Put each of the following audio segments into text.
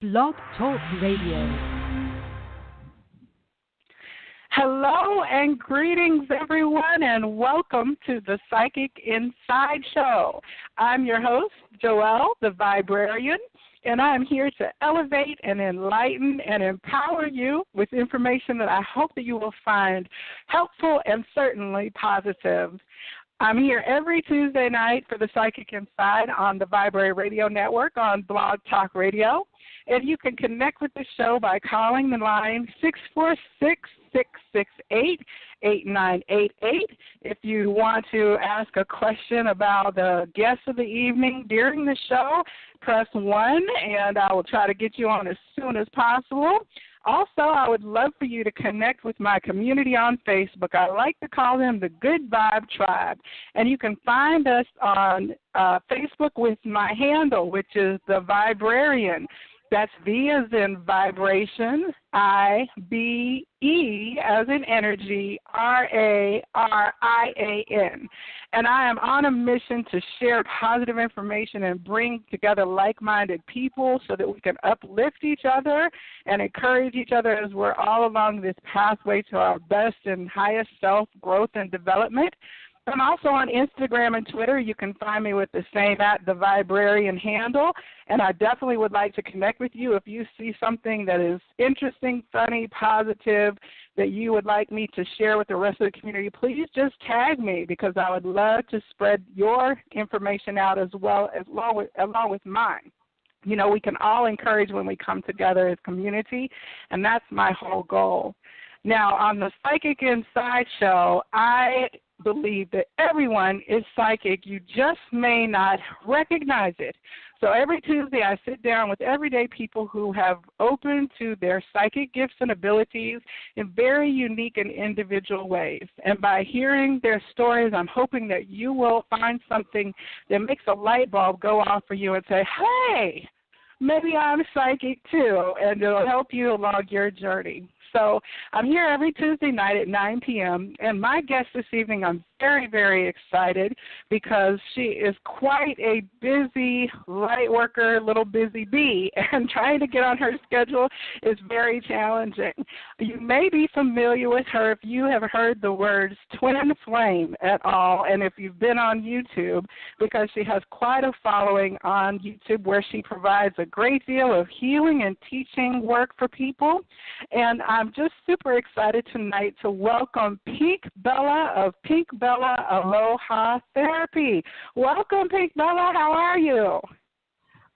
Blog Talk Radio. Hello and greetings, everyone, and welcome to the Psychic Inside Show. I'm your host, Joelle, the Vibrarian, and I'm here to elevate and enlighten and empower you with information that I hope that you will find helpful and certainly positive. I'm here every Tuesday night for the Psychic Inside on the Vibrary Radio Network on Blog Talk Radio. And you can connect with the show by calling the line 646-668-8988. If you want to ask a question about the guest of the evening during the show, press 1, and I will try to get you on as soon as possible. Also, I would love for you to connect with my community on Facebook. I like to call them the Good Vibe Tribe. And you can find us on Facebook with my handle, which is the Vibrarian. That's V as in vibration, I-B-E as in energy, R-A-R-I-A-N. And I am on a mission to share positive information and bring together like-minded people so that we can uplift each other and encourage each other as we're all along this pathway to our best and highest self-growth and development. I'm also on Instagram and Twitter. You can find me with the same @thevibrarian handle, and I definitely would like to connect with you. If you see something that is interesting, funny, positive, that you would like me to share with the rest of the community, please just tag me because I would love to spread your information out as well as along with mine. You know, we can all encourage when we come together as community, and that's my whole goal. Now, on the Psychic Inside Show, I believe that everyone is psychic. You just may not recognize it. So every Tuesday I sit down with everyday people who have opened to their psychic gifts and abilities in very unique and individual ways. And by hearing their stories, I'm hoping that you will find something that makes a light bulb go off for you and say, hey, maybe I'm psychic too, and it'll help you along your journey. So I'm here every Tuesday night at 9 p.m., and my guest this evening, I'm very, very excited because she is quite a busy light worker, little busy bee, and trying to get on her schedule is very challenging. You may be familiar with her if you have heard the words twin flame at all, and if you've been on YouTube, because she has quite a following on YouTube where she provides a great deal of healing and teaching work for people. And I'm just super excited tonight to welcome Pink Bella of Pink Bella Aloha Therapy. Welcome, Pink Bella. How are you?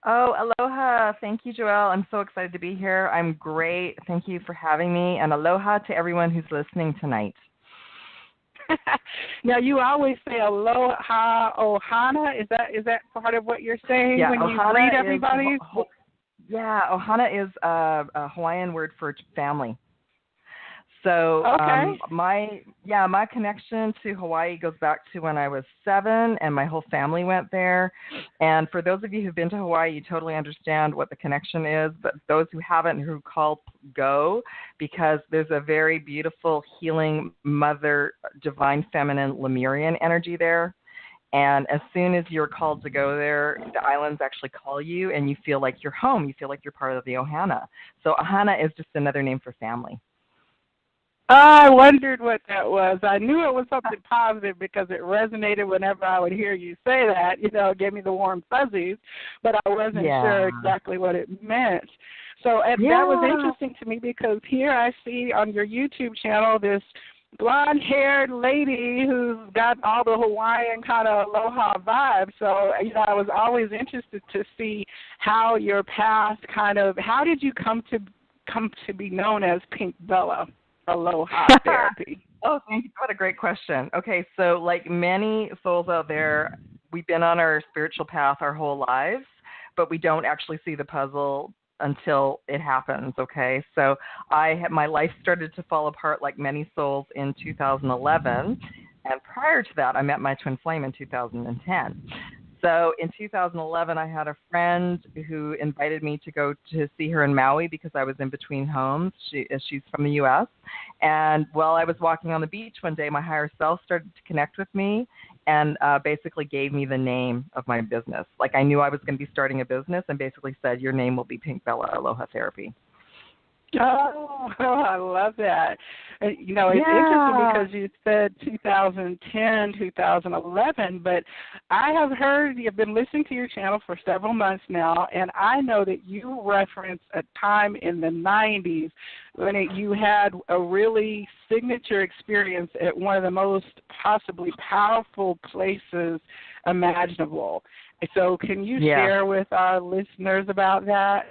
Oh, aloha. Thank you, Joelle. I'm so excited to be here. I'm great. Thank you for having me. And aloha to everyone who's listening tonight. Now, you always say aloha ohana. Is that part of what you're saying when you greet everybody? Ohana is a Hawaiian word for family. So okay. My connection to Hawaii goes back to when I was 7, and my whole family went there. And for those of you who've been to Hawaii, you totally understand what the connection is. But those who haven't, who call, go, because there's a very beautiful healing Mother Divine Feminine Lemurian energy there. And as soon as you're called to go there, the islands actually call you, and you feel like you're home. You feel like you're part of the ohana. So ohana is just another name for family. I wondered what that was. I knew it was something positive because it resonated whenever I would hear you say that. You know, it gave me the warm fuzzies, but I wasn't sure exactly what it meant. So that was interesting to me because here I see on your YouTube channel this blonde-haired lady who's got all the Hawaiian kind of aloha vibe. So, you know, I was always interested to see how your past how did you come to be known as Pink Bella Aloha Therapy? Oh, thank you. What a great question. Okay, so like many souls out there, we've been on our spiritual path our whole lives, but we don't actually see the puzzle until it happens, okay? So my life started to fall apart like many souls in 2011, and prior to that, I met my twin flame in 2010. So in 2011, I had a friend who invited me to go to see her in Maui because I was in between homes. She's from the U.S. And while I was walking on the beach one day, my higher self started to connect with me, and basically gave me the name of my business. Like I knew I was going to be starting a business and basically said, your name will be Pink Bella Aloha Therapy. Oh, I love that. You know, it's interesting because you said 2010, 2011, but I have heard, you've been listening to your channel for several months now, and I know that you referenced a time in the 90s when you had a really signature experience at one of the most possibly powerful places imaginable. So can you share with our listeners about that?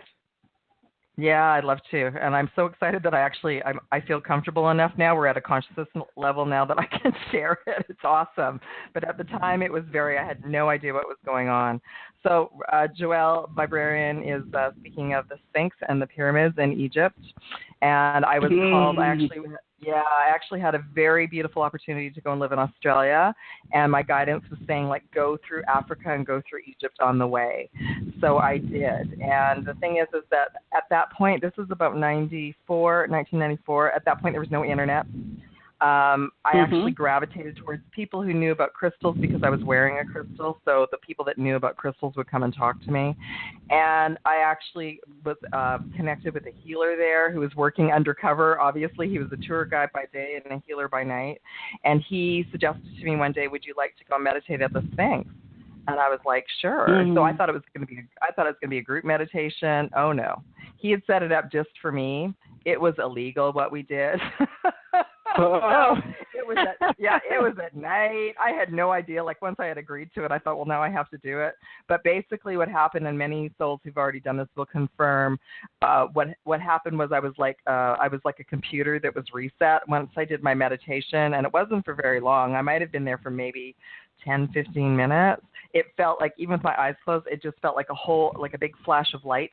Yeah, I'd love to. And I'm so excited that I feel comfortable enough now. We're at a consciousness level now that I can share it. It's awesome. But at the time, I had no idea what was going on. So Joelle Vibrarian is speaking of the Sphinx and the pyramids in Egypt. And I was called, I actually had a very beautiful opportunity to go and live in Australia, and my guidance was saying, like, go through Africa and go through Egypt on the way. So I did. And the thing is that at that point, this was about 1994, at that point there was no internet. I actually gravitated towards people who knew about crystals because I was wearing a crystal, so the people that knew about crystals would come and talk to me. And I actually was connected with a healer there who was working undercover. Obviously, he was a tour guide by day and a healer by night. And he suggested to me one day, would you like to go meditate at the Sphinx? And I was like, sure. So I thought it was going to be a group meditation. Oh no, he had set it up just for me. It was illegal what we did. So it was at night. I had no idea. Like once I had agreed to it, I thought, well, now I have to do it. But basically, what happened, and many souls who've already done this will confirm, what happened was I was like a computer that was reset once I did my meditation, and it wasn't for very long. I might have been there for maybe 10, 15 minutes. It felt like, even with my eyes closed, it just felt like a big flash of light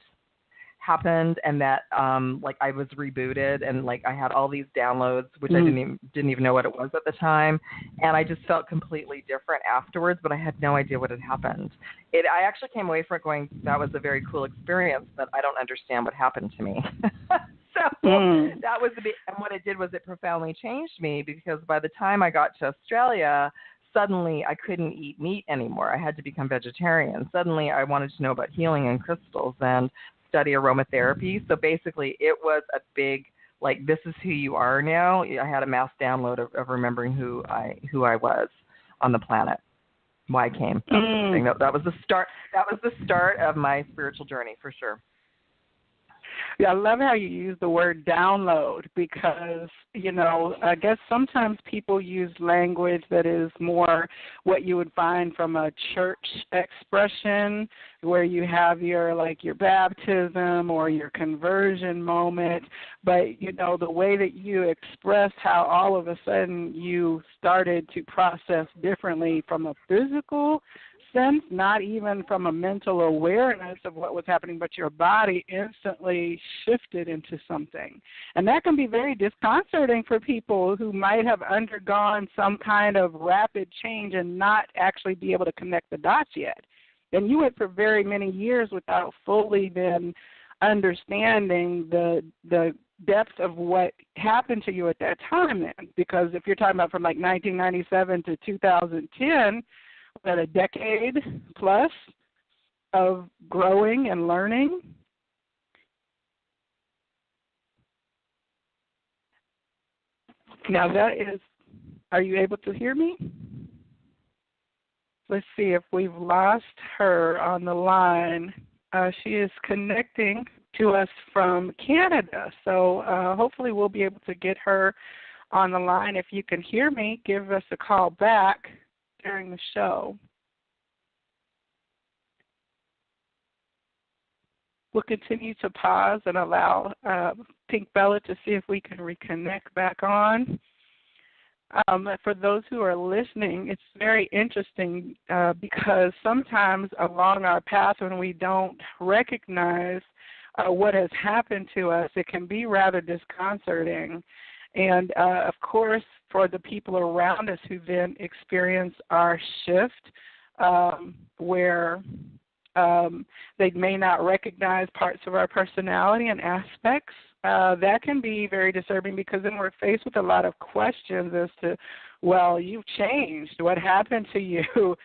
happened, and that like I was rebooted, and like I had all these downloads, which I didn't even know what it was at the time, and I just felt completely different afterwards, but I had no idea what had happened. I actually came away from it going, that was a very cool experience, but I don't understand what happened to me. So that was and what it did was it profoundly changed me, because by the time I got to Australia, suddenly I couldn't eat meat anymore. I had to become vegetarian. Suddenly I wanted to know about healing and crystals and study aromatherapy. So basically it was a big, like, this is who you are now. I had a mass download of remembering who I was on the planet, why I came. That was the start. That was the start of my spiritual journey, for sure. Yeah, I love how you use the word download, because, you know, I guess sometimes people use language that is more what you would find from a church expression, where you have your baptism or your conversion moment. But, you know, the way that you expressed how all of a sudden you started to process differently from a physical sense, not even from a mental awareness of what was happening, but your body instantly shifted into something. And that can be very disconcerting for people who might have undergone some kind of rapid change and not actually be able to connect the dots yet. And you went for very many years without fully then understanding the depth of what happened to you at that time then. Because if you're talking about from like 1997 to 2010, that a decade plus of growing and learning. Now are you able to hear me? Let's see if we've lost her on the line. She is connecting to us from Canada, so hopefully we'll be able to get her on the line. If you can hear me, give us a call back during the show. We'll continue to pause and allow Pink Bella to see if we can reconnect back on. For those who are listening, it's very interesting because sometimes along our path, when we don't recognize what has happened to us, it can be rather disconcerting. And, of course, for the people around us who then experience our shift, where they may not recognize parts of our personality and aspects that can be very disturbing because then we're faced with a lot of questions as to, well, you've changed. What happened to you?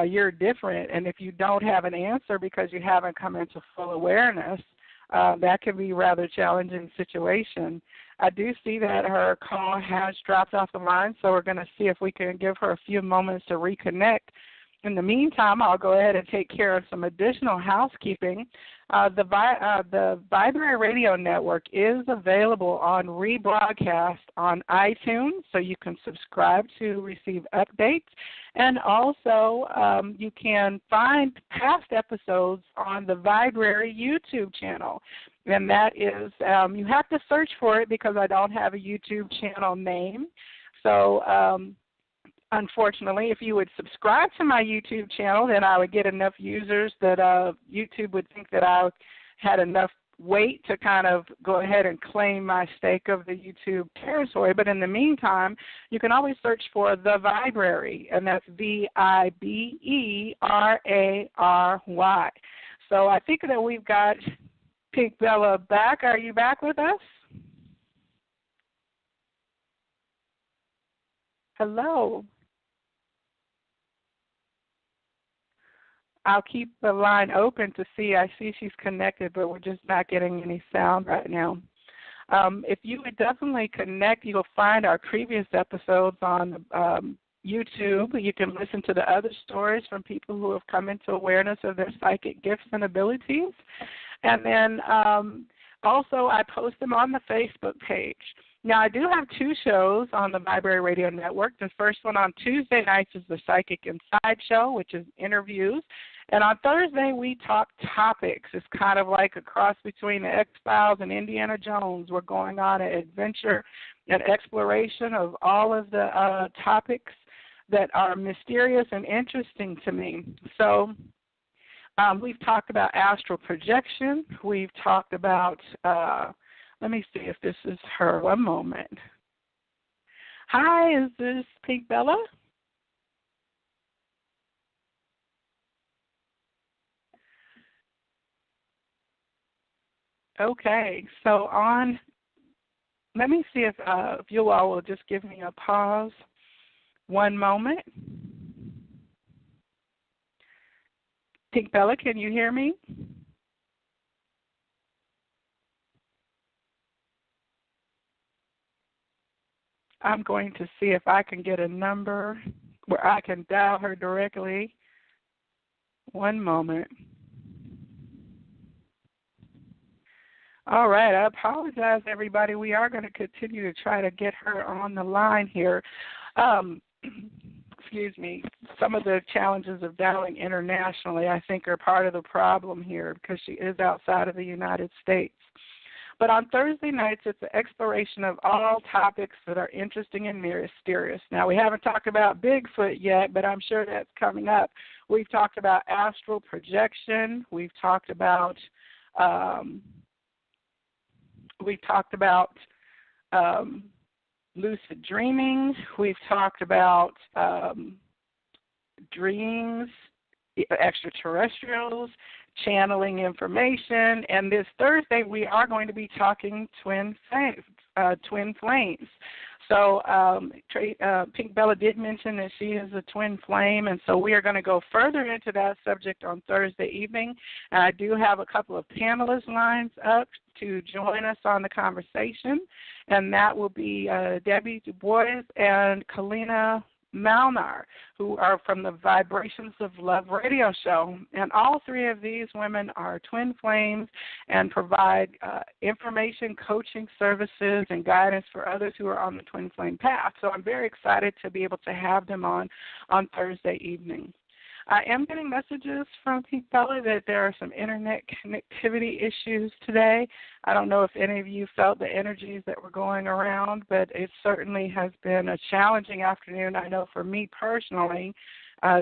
You're different. And if you don't have an answer because you haven't come into full awareness, that can be a rather challenging situation. I do see that her call has dropped off the line, so we're going to see if we can give her a few moments to reconnect. In the meantime, I'll go ahead and take care of some additional housekeeping. The Vibrary Radio Network is available on rebroadcast on iTunes, so you can subscribe to receive updates. And also, you can find past episodes on the Vibrary YouTube channel. And that is, you have to search for it because I don't have a YouTube channel name. So, unfortunately, if you would subscribe to my YouTube channel, then I would get enough users that YouTube would think that I had enough weight to kind of go ahead and claim my stake of the YouTube territory. But in the meantime, you can always search for The Vibrary, and that's Viberary. So I think that we've got Pink Bella back. Are you back with us? Hello. I'll keep the line open to see. I see she's connected, but we're just not getting any sound right now. If you would definitely connect, you'll find our previous episodes on YouTube. You can listen to the other stories from people who have come into awareness of their psychic gifts and abilities. And then also I post them on the Facebook page. Now, I do have two shows on the Vibrary Radio Network. The first one on Tuesday nights is the Psychic Inside Show, which is interviews. And on Thursday, we talk topics. It's kind of like a cross between the X-Files and Indiana Jones. We're going on an adventure and exploration of all of the topics that are mysterious and interesting to me. So we've talked about astral projection. We've talked about... let me see if this is her. One moment. Hi, is this Pink Bella? Okay, so let me see if you all will just give me a pause. One moment. Pink Bella, can you hear me? I'm going to see if I can get a number where I can dial her directly. One moment. All right, I apologize, everybody. We are going to continue to try to get her on the line here. Excuse me. Some of the challenges of dialing internationally, I think, are part of the problem here because she is outside of the United States. But on Thursday nights, it's an exploration of all topics that are interesting and mysterious. Now, we haven't talked about Bigfoot yet, but I'm sure that's coming up. We've talked about astral projection. We've talked about lucid dreaming. We've talked about dreams, extraterrestrials, channeling information, and this Thursday we are going to be talking twin flames. So Pink Bella did mention that she is a twin flame, and so we are going to go further into that subject on Thursday evening. And I do have a couple of panelist lines up to join us on the conversation, and that will be Debbie Du Bois and Kalina Malnar, who are from the Vibrations of Love radio show. And all three of these women are twin flames and provide information, coaching services, and guidance for others who are on the twin flame path. So I'm very excited to be able to have them on Thursday evening. I am getting messages from Pink Bella that there are some internet connectivity issues today. I don't know if any of you felt the energies that were going around, but it certainly has been a challenging afternoon. I know for me personally,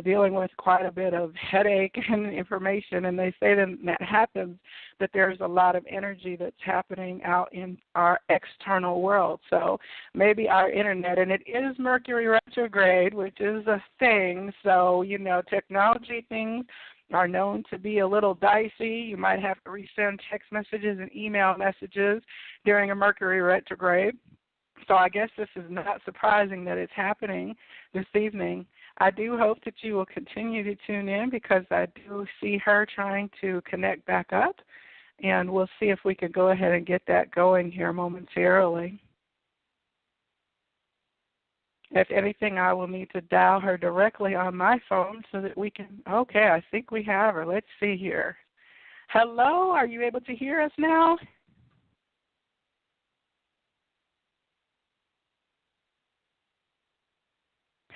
dealing with quite a bit of headache and information, and they say that happens, that there's a lot of energy that's happening out in our external world. So maybe our internet, and it is Mercury retrograde, which is a thing, so, technology things are known to be a little dicey. You might have to resend text messages and email messages during a Mercury retrograde. So I guess this is not surprising that it's happening this evening. I do hope that you will continue to tune in because I do see her trying to connect back up, and we'll see if we can go ahead and get that going here momentarily. If anything, I will need to dial her directly on my phone so that we can, okay, I think we have her. Let's see here. Hello, are you able to hear us now?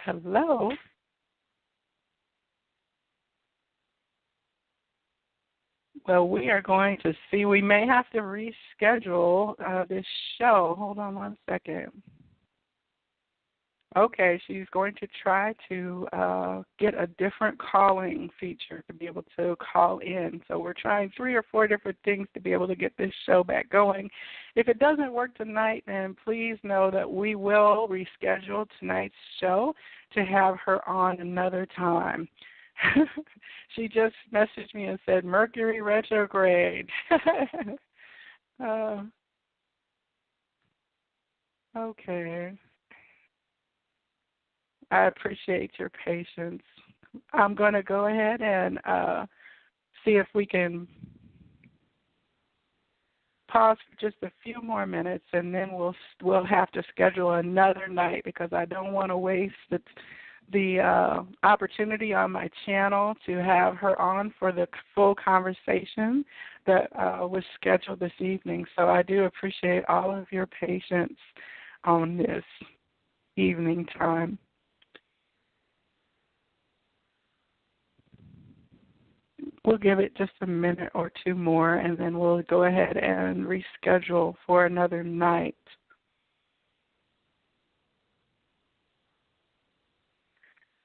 Hello? Well, we are going to see. We may have to reschedule this show. Hold on one second. Okay, she's going to try to get a different calling feature to be able to call in. So we're trying 3 or 4 different things to be able to get this show back going. If it doesn't work tonight, then please know that we will reschedule tonight's show to have her on another time. She just messaged me and said, Mercury retrograde. Okay. I appreciate your patience. I'm going to go ahead and see if we can pause for just a few more minutes, and then we'll have to schedule another night because I don't want to waste the opportunity on my channel to have her on for the full conversation that was scheduled this evening. So I do appreciate all of your patience on this evening time. We'll give it just a minute or two more, and then we'll go ahead and reschedule for another night.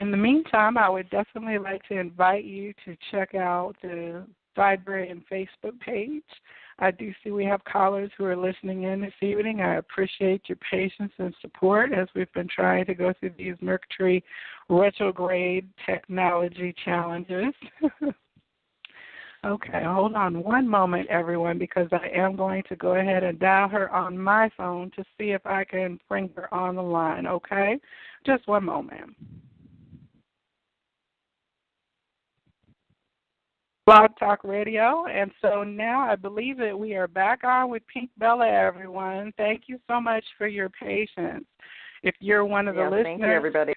In the meantime, I would definitely like to invite you to check out the Vibrarian Facebook page. I do see we have callers who are listening in this evening. I appreciate your patience and support as we've been trying to go through these Mercury retrograde technology challenges. Okay, hold on one moment, everyone, because I am going to go ahead and dial her on my phone to see if I can bring her on the line, okay? Just one moment. Blog Talk Radio, and so now I believe that we are back on with Pink Bella, everyone. Thank you so much for your patience. If you're one of the listeners, thank you, everybody.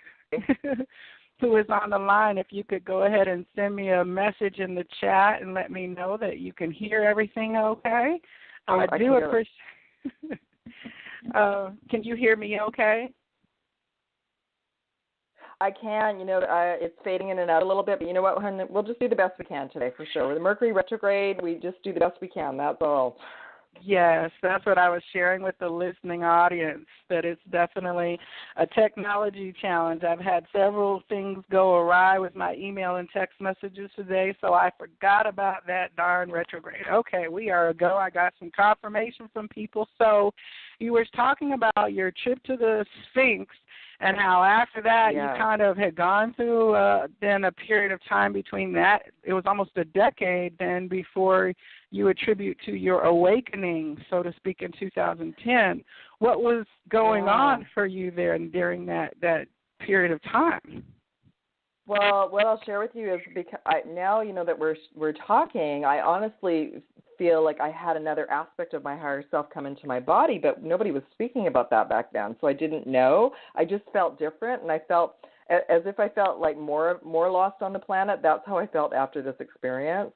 who is on the line, if you could go ahead and send me a message in the chat and let me know that you can hear everything okay. I do appreciate can you hear me okay? I can. It's fading in and out a little bit, but you know what, hon? We'll just do the best we can today for sure. With the Mercury retrograde, we just do the best we can. That's all. Yes, that's what I was sharing with the listening audience, that it's definitely a technology challenge. I've had several things go awry with my email and text messages today, so I forgot about that darn retrograde. Okay, we are a go. I got some confirmation from people. So you were talking about your trip to the Sphinx and how after that you kind of had gone through then a period of time between that. It was almost a decade then before you attribute to your awakening, so to speak, in 2010. What was going on for you there during that period of time? Well, what I'll share with you is because now that we're talking, I honestly feel like I had another aspect of my higher self come into my body, but nobody was speaking about that back then, so I didn't know. I just felt different, and I felt as if I felt like more lost on the planet. That's how I felt after this experience.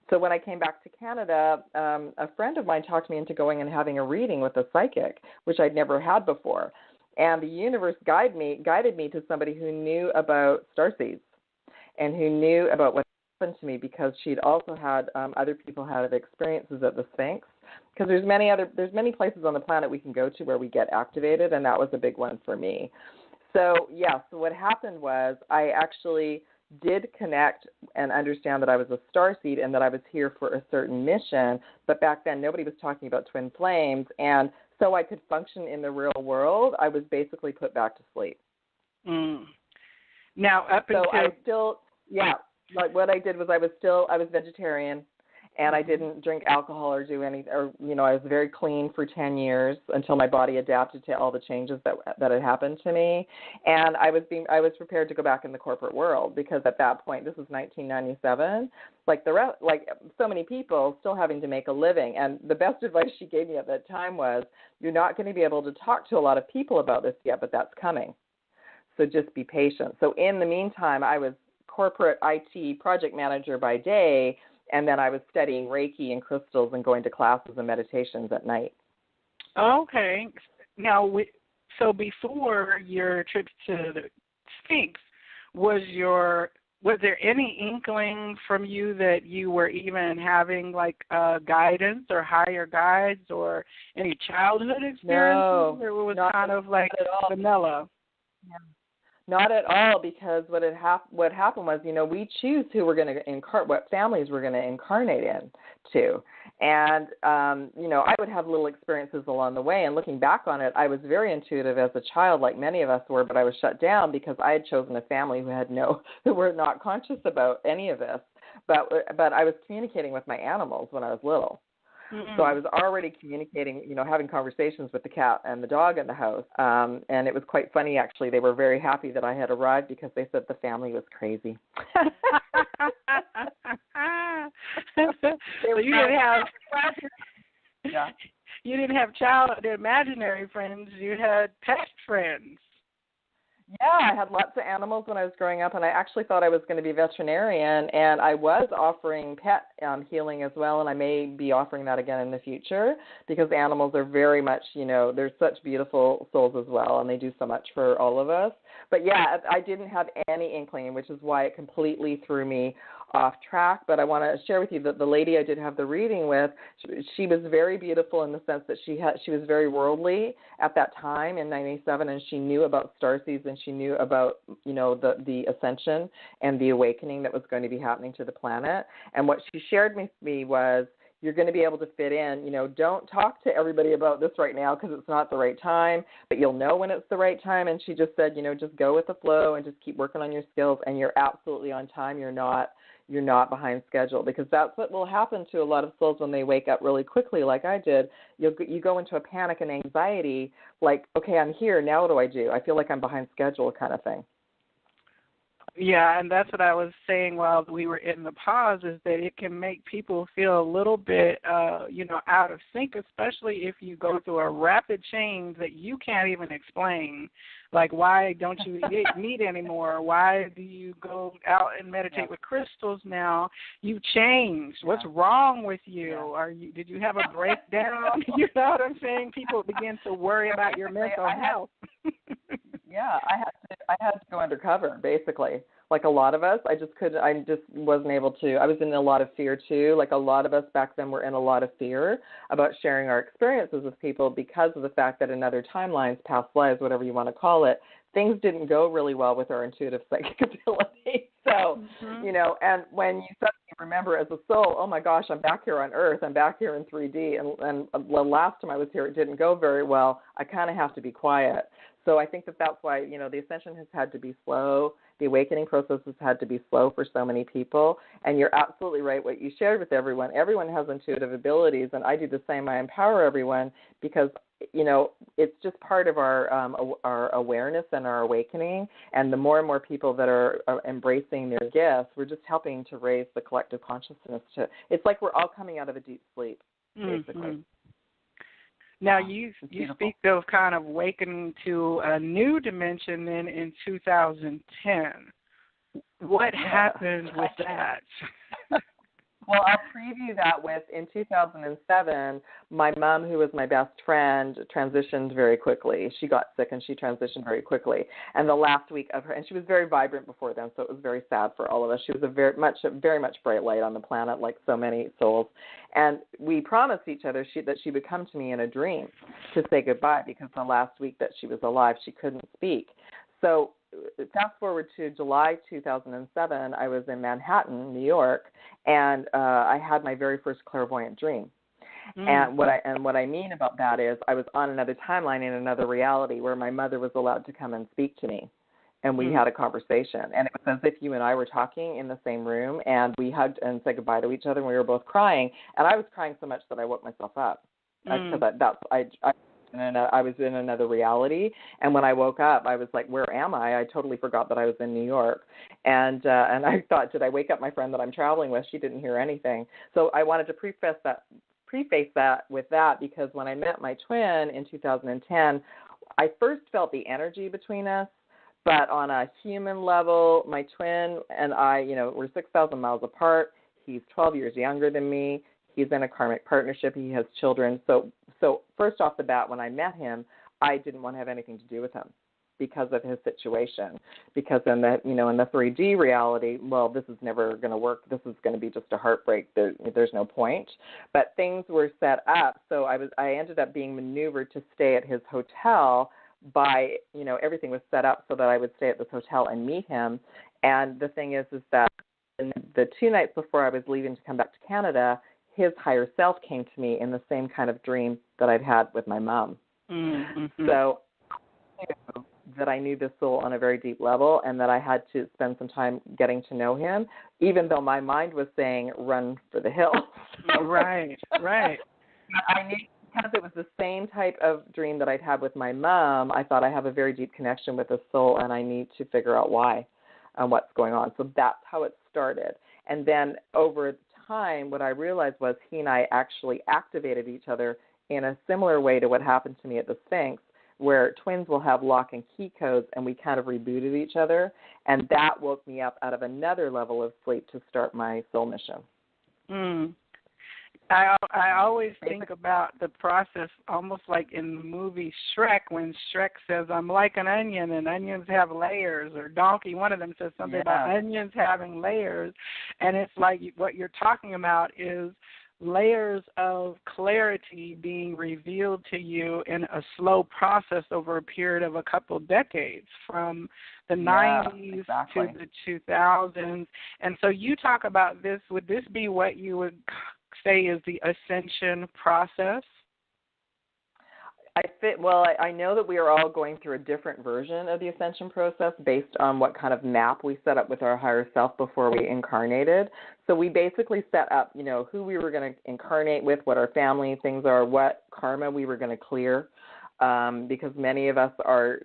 So when I came back to Canada, a friend of mine talked me into going and having a reading with a psychic, which I'd never had before. And the universe guided me to somebody who knew about starseeds and who knew about what happened to me, because she'd also had other people had experiences at the Sphinx. Because there's many places on the planet we can go to where we get activated, and that was a big one for me. So what happened was I actually did connect and understand that I was a starseed and that I was here for a certain mission, but back then nobody was talking about twin flames, and so I could function in the real world, I was basically put back to sleep. Now, up until... So I still, like what I did was I was vegetarian, and I didn't drink alcohol or do any, or I was very clean for 10 years until my body adapted to all the changes that had happened to me, and I was prepared to go back in the corporate world because at that point, this was 1997, like so many people still having to make a living, and the best advice she gave me at that time was, you're not going to be able to talk to a lot of people about this yet, but that's coming. So just be patient. So in the meantime, I was corporate IT project manager by day, and then I was studying Reiki and crystals and going to classes and meditations at night. Okay. Now, so before your trip to the Sphinx, was there any inkling from you that you were even having like guidance or higher guides or any childhood experiences? No, or it was kind of like vanilla? Yeah. Not at all, because what happened was, we choose who we're going to what families we're going to incarnate into. And, I would have little experiences along the way. And looking back on it, I was very intuitive as a child, like many of us were, but I was shut down because I had chosen a family who were not conscious about any of this. But I was communicating with my animals when I was little. So I was already communicating, having conversations with the cat and the dog in the house. And it was quite funny, actually. They were very happy that I had arrived because they said the family was crazy. So you didn't have you didn't have imaginary friends. You had pet friends. Yeah, I had lots of animals when I was growing up, and I actually thought I was going to be a veterinarian, and I was offering pet healing as well, and I may be offering that again in the future because animals are very much, they're such beautiful souls as well, and they do so much for all of us. But yeah, I didn't have any inkling, which is why it completely threw me off track. But I want to share with you that the lady I did have the reading with, she was very beautiful in the sense that she was very worldly at that time in 97, and she knew about starseeds, and she knew about the ascension and the awakening that was going to be happening to the planet. And what she shared with me was, you're going to be able to fit in. Don't talk to everybody about this right now because it's not the right time, but you'll know when it's the right time. And she just said, just go with the flow and just keep working on your skills, and you're absolutely on time. You're not behind schedule, because that's what will happen to a lot of souls when they wake up really quickly, like I did. You go into a panic and anxiety, like, okay, I'm here, now what do I do? I feel like I'm behind schedule kind of thing. Yeah, and that's what I was saying while we were in the pause, is that it can make people feel a little bit, out of sync, especially if you go through a rapid change that you can't even explain. Like, why don't you eat anymore? Why do you go out and meditate with crystals now? You changed. What's wrong with you? Did you have a breakdown? You know what I'm saying? People begin to worry about your mental health. Yeah, I had to go undercover, basically. Like a lot of us, I just wasn't able to. I was in a lot of fear too. Like a lot of us back then were in a lot of fear about sharing our experiences with people because of the fact that in other timelines, past lives, whatever you want to call it, things didn't go really well with our intuitive psychic ability. So, and when you suddenly remember as a soul, oh my gosh, I'm back here on Earth, I'm back here in 3D, and the last time I was here, it didn't go very well, I kind of have to be quiet. So I think that's why, the ascension has had to be slow. The awakening process has had to be slow for so many people. And you're absolutely right what you shared with everyone. Everyone has intuitive abilities, and I do the same. I empower everyone because, it's just part of our awareness and our awakening. And the more and more people that are embracing their gifts, we're just helping to raise the collective consciousness. It's like we're all coming out of a deep sleep, basically. Mm-hmm. Now, you speak of kind of awakening to a new dimension then in 2010. What happened with that? Well, I'll preview that with, in 2007, my mom, who was my best friend, transitioned very quickly. She got sick and she transitioned very quickly. And the last week of her, and she was very vibrant before then, so it was very sad for all of us. She was a very much bright light on the planet, like so many souls. And we promised each other that she would come to me in a dream to say goodbye, because the last week that she was alive, she couldn't speak. So fast forward to July 2007, I was in Manhattan, New York, and I had my very first clairvoyant dream. And what I mean about that is I was on another timeline in another reality where my mother was allowed to come and speak to me. and we had a conversation. And it was as if you and I were talking in the same room, and we hugged and said goodbye to each other, and we were both crying. And I was crying so much that I woke myself up. Because I was in another reality, and when I woke up, I was like, "Where am I?" I totally forgot that I was in New York, and I thought, "Did I wake up my friend that I'm traveling with?" She didn't hear anything. So I wanted to preface that with that, because when I met my twin in 2010, I first felt the energy between us, but on a human level, my twin and I, we're 6,000 miles apart. He's 12 years younger than me. He's in a karmic partnership. He has children. So first off the bat, when I met him, I didn't want to have anything to do with him because of his situation. Because in the 3D reality, well, this is never going to work. This is going to be just a heartbreak. There's no point. But things were set up. So I ended up being maneuvered to stay at his hotel by, everything was set up so that I would stay at this hotel and meet him. And the thing is that in the 2 nights before I was leaving to come back to Canada, his higher self came to me in the same kind of dream that I'd had with my mom. Mm-hmm. So I knew that I knew this soul on a very deep level, and that I had to spend some time getting to know him, even though my mind was saying, run for the hills. Right. I knew, because it was the same type of dream that I'd had with my mom, I thought I have a very deep connection with this soul, and I need to figure out why and what's going on. So that's how it started. And then over time, what I realized was he and I actually activated each other in a similar way to what happened to me at the Sphinx, where twins will have lock and key codes, and we kind of rebooted each other, and that woke me up out of another level of sleep to start my soul mission. I always think about the process almost like in the movie Shrek, when Shrek says, "I'm like an onion, and onions have layers," or Donkey, one of them says something about onions having layers. And it's like what you're talking about is layers of clarity being revealed to you in a slow process over a period of a couple decades, from the 90s to the 2000s. And so you talk about this. Would this be what you would say is the ascension process? I know that we are all going through a different version of the ascension process based on what kind of map we set up with our higher self before we incarnated. So we basically set up, who we were going to incarnate with, what our family things are, what karma we were going to clear, because many of us are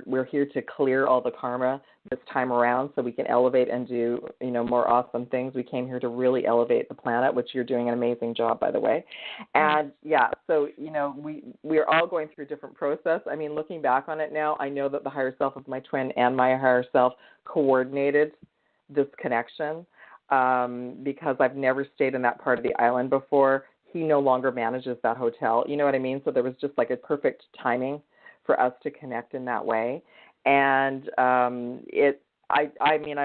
we're here to clear all the karma this time around so we can elevate and do, more awesome things. We came here to really elevate the planet, which you're doing an amazing job, by the way. And, so, we're all going through a different process. I mean, looking back on it now, I know that the higher self of my twin and my higher self coordinated this connection because I've never stayed in that part of the island before. He no longer manages that hotel. You know what I mean? So there was just like a perfect timing for us to connect in that way. And I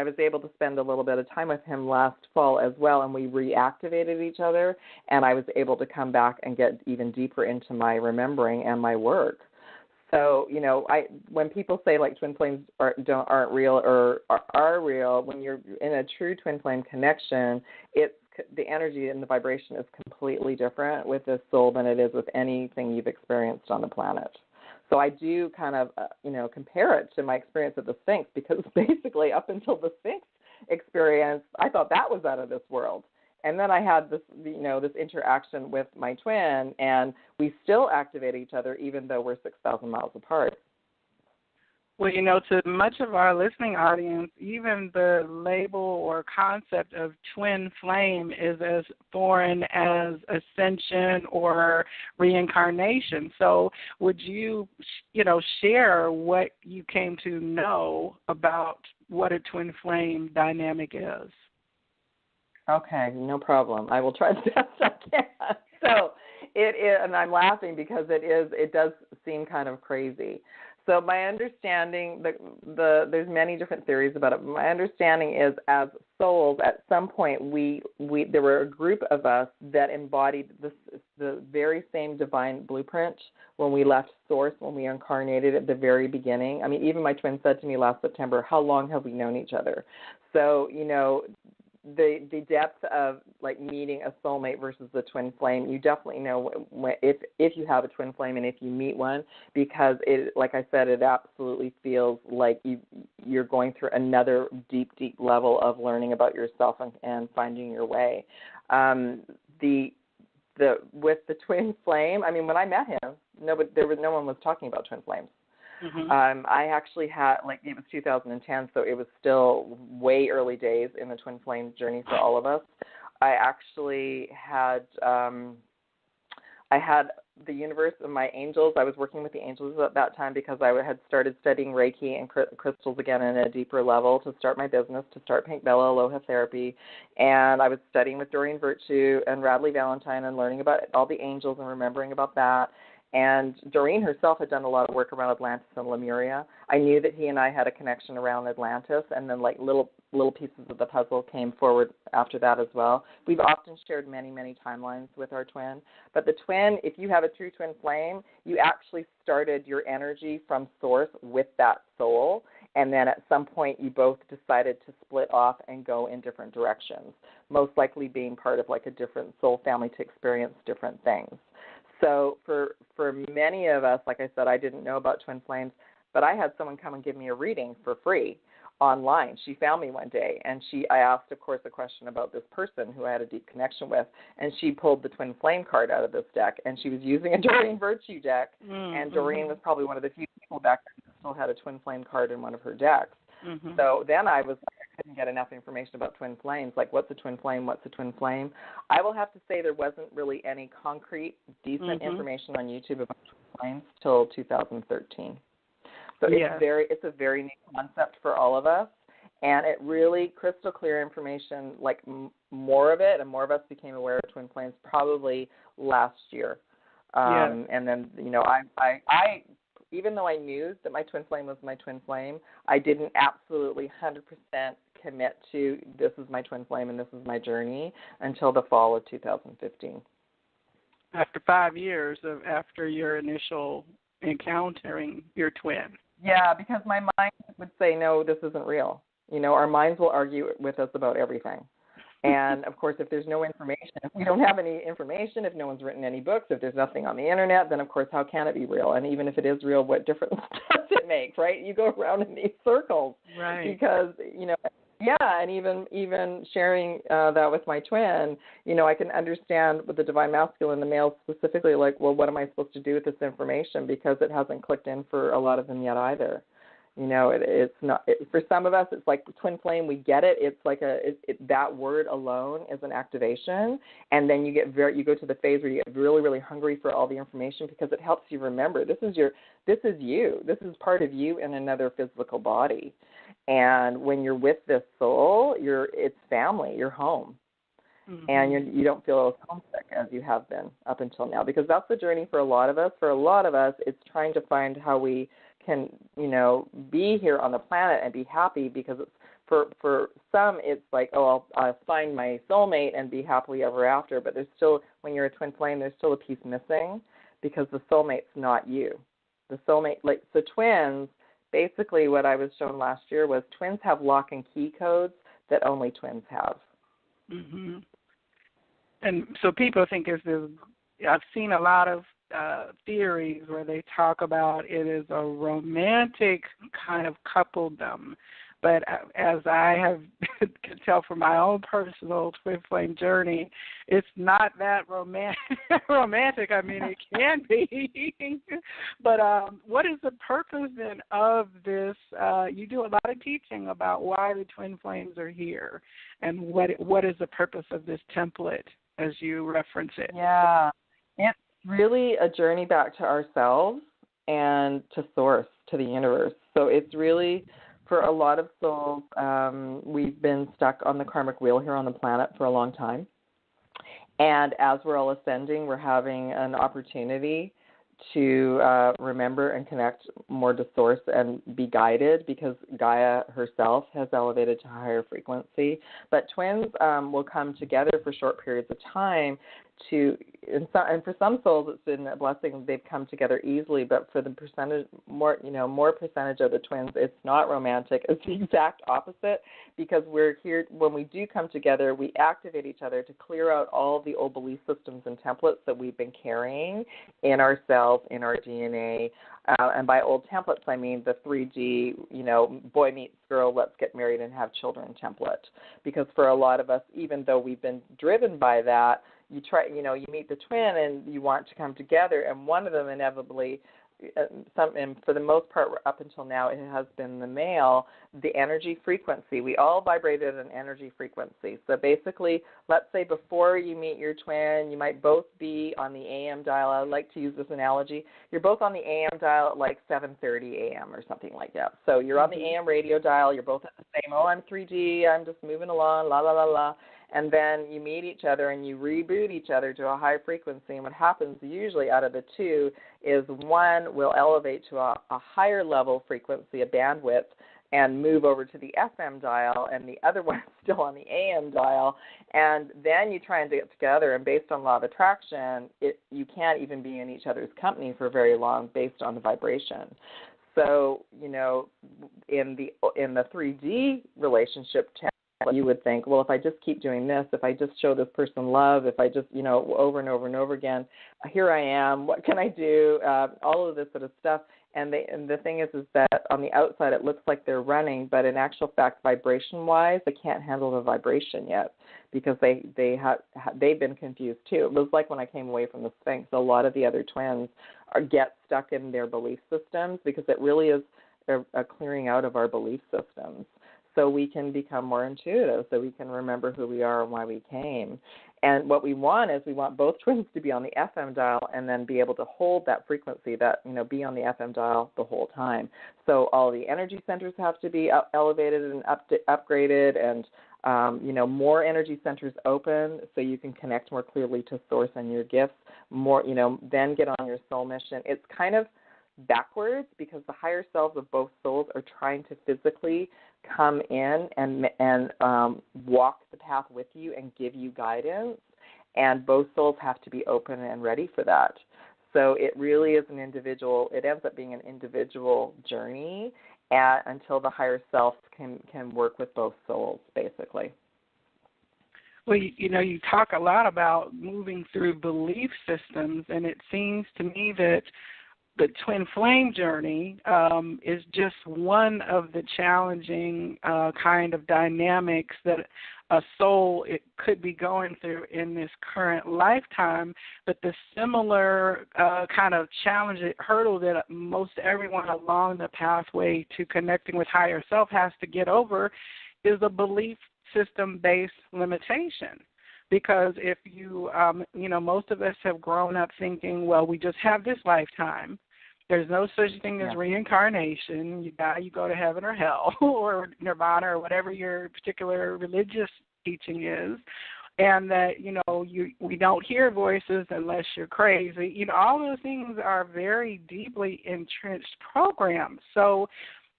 was able to spend a little bit of time with him last fall as well, and we reactivated each other, and I was able to come back and get even deeper into my remembering and my work. So, when people say like twin flames aren't real or are real, when you're in a true twin flame connection, the energy and the vibration is completely different with this soul than it is with anything you've experienced on the planet. So I do kind of, compare it to my experience at the Sphinx, because basically up until the Sphinx experience, I thought that was out of this world. And then I had this, this interaction with my twin, and we still activate each other even though we're 6,000 miles apart. Well, to much of our listening audience, even the label or concept of twin flame is as foreign as ascension or reincarnation. So would you, share what you came to know about what a twin flame dynamic is? Okay, no problem. I will try the best I can. So it is, and I'm laughing because it does seem kind of crazy. So my understanding, there's many different theories about it. My understanding is, as souls, at some point there were a group of us that embodied the very same divine blueprint when we left Source, when we incarnated at the very beginning. I mean, even my twin said to me last September, "How long have we known each other?" So the depth of like meeting a soulmate versus the twin flame, you definitely know if you have a twin flame and if you meet one, because it, like I said, it absolutely feels like you're going through another deep level of learning about yourself and finding your way. With the twin flame, I mean, when I met him, no one was talking about twin flames. Mm-hmm. I actually had, like, it was 2010, so it was still way early days in the twin flame journey for all of us. I actually had, I had the universe and my angels. I was working with the angels at that time because I had started studying Reiki and crystals again in a deeper level to start my business, to start Pink Bella Aloha Therapy. And I was studying with Doreen Virtue and Radley Valentine and learning about all the angels and remembering about that. And Doreen herself had done a lot of work around Atlantis and Lemuria. I knew that he and I had a connection around Atlantis, and then like little pieces of the puzzle came forward after that as well. We've often shared many timelines with our twin. But the twin, if you have a true twin flame, you actually started your energy from source with that soul, and then at some point you both decided to split off and go in different directions, most likely being part of like a different soul family to experience different things. So for many of us, like I said, I didn't know about twin flames, but I had someone come and give me a reading for free online. She found me one day, and I asked, of course, a question about this person who I had a deep connection with, and she pulled the twin flame card out of this deck, and she was using a Doreen Virtue deck, and Doreen was probably one of the few people back then who still had a twin flame card in one of her decks. Mm-hmm. So then I couldn't get enough information about twin flames, like what's a twin flame, what's a twin flame. I will have to say there wasn't really any concrete, decent information on YouTube about twin flames till 2013. So it's a very new concept for all of us, and it really crystal clear information, like more of it, and more of us became aware of twin flames probably last year. And then, you know, I even though I knew that my twin flame was my twin flame, I didn't absolutely 100% commit to this is my twin flame and this is my journey until the fall of 2015. After 5 years after your initial encountering your twin. Yeah, because my mind would say, no, this isn't real. You know, our minds will argue with us about everything. And, of course, if there's no information, if we don't have any information, if no one's written any books, if there's nothing on the Internet, then, of course, how can it be real? And even if it is real, what difference does it make, right? You go around in these circles. Right. Because, you know, and even sharing that with my twin, you know, I can understand with the Divine Masculine, the male specifically, like, well, what am I supposed to do with this information? Because it hasn't clicked in for a lot of them yet either. You know, it's not for some of us. It's like twin flame. We get it. It's like that word alone is an activation, and then you go to the phase where you get really hungry for all the information because it helps you remember this is you. This is part of you in another physical body, and when you're with this soul, it's family. You're home. Mm-hmm. And you don't feel as homesick as you have been up until now, because that's the journey for a lot of us. For a lot of us, it's trying to find how we can, you know, be here on the planet and be happy, because it's, for some it's like, oh, I'll find my soulmate and be happily ever after, but there's still, when you're a twin flame, there's still a piece missing, because the soulmate's not you. The soulmate, like the twins, basically what I was shown last year was twins have lock and key codes that only twins have. Mm-hmm. And so people think I've seen a lot of theories where they talk about it is a romantic kind of coupledom. But as I can tell from my own personal twin flame journey, it's not that romantic. I mean, it can be. But what is the purpose then of this? You do a lot of teaching about why the twin flames are here, and what is the purpose of this template as you reference it? Yeah, it's really a journey back to ourselves and to source, to the universe. So it's really, for a lot of souls, we've been stuck on the karmic wheel here on the planet for a long time. And as we're all ascending, we're having an opportunity to remember and connect more to source and be guided, because Gaia herself has elevated to a higher frequency. But twins will come together for short periods of time to, and for some souls it's been a blessing. They've come together easily, but for the more percentage of the twins, it's not romantic. It's the exact opposite, because we're here, when we do come together, we activate each other to clear out all the old belief systems and templates that we've been carrying in ourselves, in our DNA. And by old templates, I mean the 3D, boy meets girl, let's get married and have children template. Because for a lot of us, even though we've been driven by that, you meet the twin and you want to come together, and one of them inevitably, and for the most part up until now it has been the male, the energy frequency. We all vibrated an energy frequency. So basically, let's say before you meet your twin, you might both be on the AM dial. I like to use this analogy. You're both on the AM dial at like 7:30 AM or something like that. So you're on the AM radio dial. You're both at the same, I'm 3D, I'm just moving along, la, la, la, la. And then you meet each other and you reboot each other to a high frequency. And what happens usually out of the two is one will elevate to a higher level frequency, a bandwidth, and move over to the FM dial, and the other one's still on the AM dial. And then you try and get together, and based on law of attraction, you can't even be in each other's company for very long based on the vibration. So, in the 3D relationship, you would think, well, if I just keep doing this, if I just show this person love, if I just, over and over and over again, here I am, what can I do? All of this sort of stuff. And the thing is that on the outside it looks like they're running, but in actual fact, vibration-wise, they can't handle the vibration yet, because they've been confused too. It was like when I came away from the Sphinx, a lot of the other twins get stuck in their belief systems, because it really is a clearing out of our belief systems, so we can become more intuitive, so we can remember who we are and why we came. And what we want is we want both twins to be on the FM dial and then be able to hold that frequency, that, be on the FM dial the whole time. So all the energy centers have to be elevated and upgraded, and, more energy centers open so you can connect more clearly to Source and your gifts, then get on your soul mission. It's kind of backwards, because the higher selves of both souls are trying to physically come in and walk the path with you and give you guidance, and both souls have to be open and ready for that. So it really is it ends up being an individual journey until the higher self can work with both souls, basically. Well, you talk a lot about kind through belief systems, and it seems to me that the twin flame journey is just one of the challenging kind of dynamics that a soul could be going through in this current lifetime. But the similar kind of challenge, hurdle that most everyone along the pathway to connecting with higher self has to get over is a belief system-based limitation. Because if you, most of us have grown up thinking, well, we just have this lifetime. There's no such thing as reincarnation. You die, you go to heaven or hell or nirvana or whatever your particular religious teaching is. And that, we don't hear voices unless you're crazy. All those things are very deeply entrenched programs. So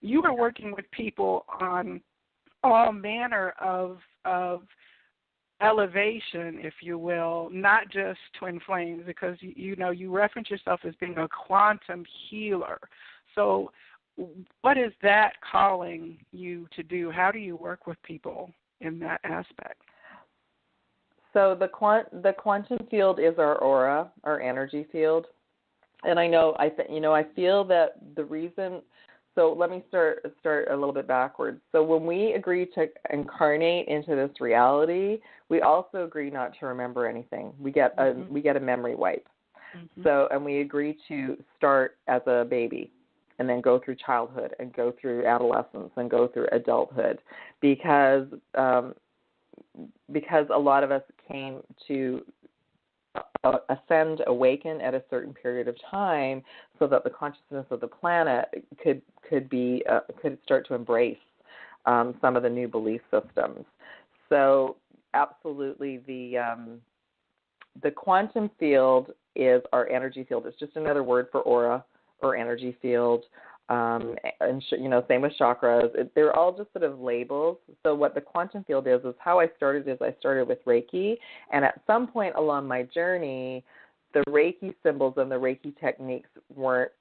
you are working with people on all manner of elevation, if you will, not just twin flames, because you reference yourself as being a quantum healer. So what is that calling you to do? How do you work with people in that aspect? So the quantum field is our aura, our energy field. And I feel that the reason. So let me start a little bit backwards. So when we agree to incarnate into this reality, we also agree not to remember anything. We get a memory wipe. Mm-hmm. So, and we agree to start as a baby and then go through childhood and go through adolescence and go through adulthood, because a lot of us came to awaken at a certain period of time, so that the consciousness of the planet could start to embrace some of the new belief systems. So absolutely, the quantum field is our energy field. It's just another word for aura or energy field. And same with chakras. They're all just sort of labels. So what the quantum field is how I started. I started with Reiki, and at some point along my journey, the Reiki symbols and the Reiki techniques weren't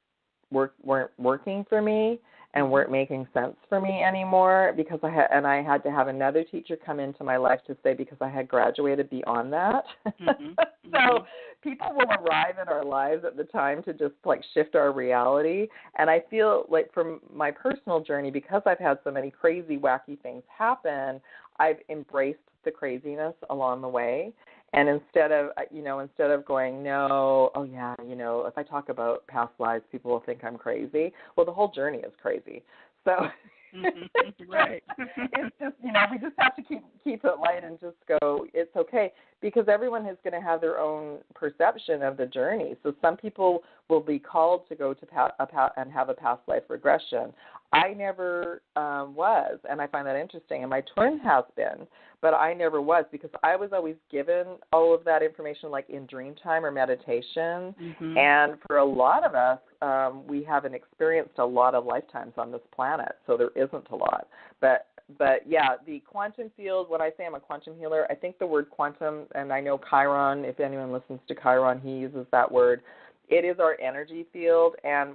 working for me and weren't making sense for me anymore, because I had to have another teacher come into my life to say, because I had graduated beyond that. Mm-hmm. So people will arrive in our lives at the time to just like shift our reality. And I feel like from my personal journey, because I've had so many crazy, wacky things happen, I've embraced the craziness along the way. And instead of going, no, oh yeah, if I talk about past lives, people will think I'm crazy. Well, the whole journey is crazy. So right. It's just, we just have to keep it light and just go, it's okay, because everyone is going to have their own perception of the journey. So some people will be called to go to and have a past life regression. I never was, and I find that interesting, and my twin has been, but I never was, because I was always given all of that information like in dream time or meditation. Mm-hmm. And for a lot of us, we haven't experienced a lot of lifetimes on this planet, so there isn't a lot. But yeah, the quantum field, when I say I'm a quantum healer, I think the word quantum, and I know Chiron, if anyone listens to Chiron, he uses that word. It is our energy field, and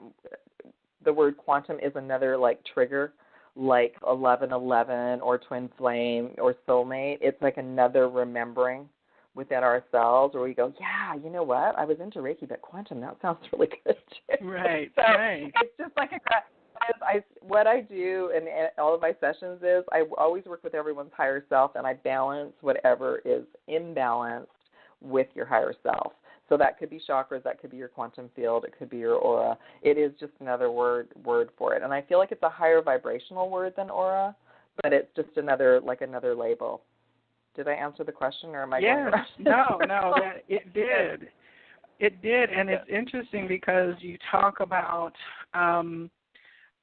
the word quantum is another like trigger, like 1111 or twin flame or soulmate. It's like another remembering within ourselves where we go, yeah, you know what? I was into Reiki, but quantum, that sounds really good too. Right, so right. It's just like what I do in all of my sessions is I always work with everyone's higher self, and I balance whatever is imbalanced with your higher self. So that could be chakras, that could be your quantum field, it could be your aura. It is just another word for it. And I feel like it's a higher vibrational word than aura, but it's just another label. Did I answer the question, or am I going around? No, it did. It did, and it's interesting because you talk about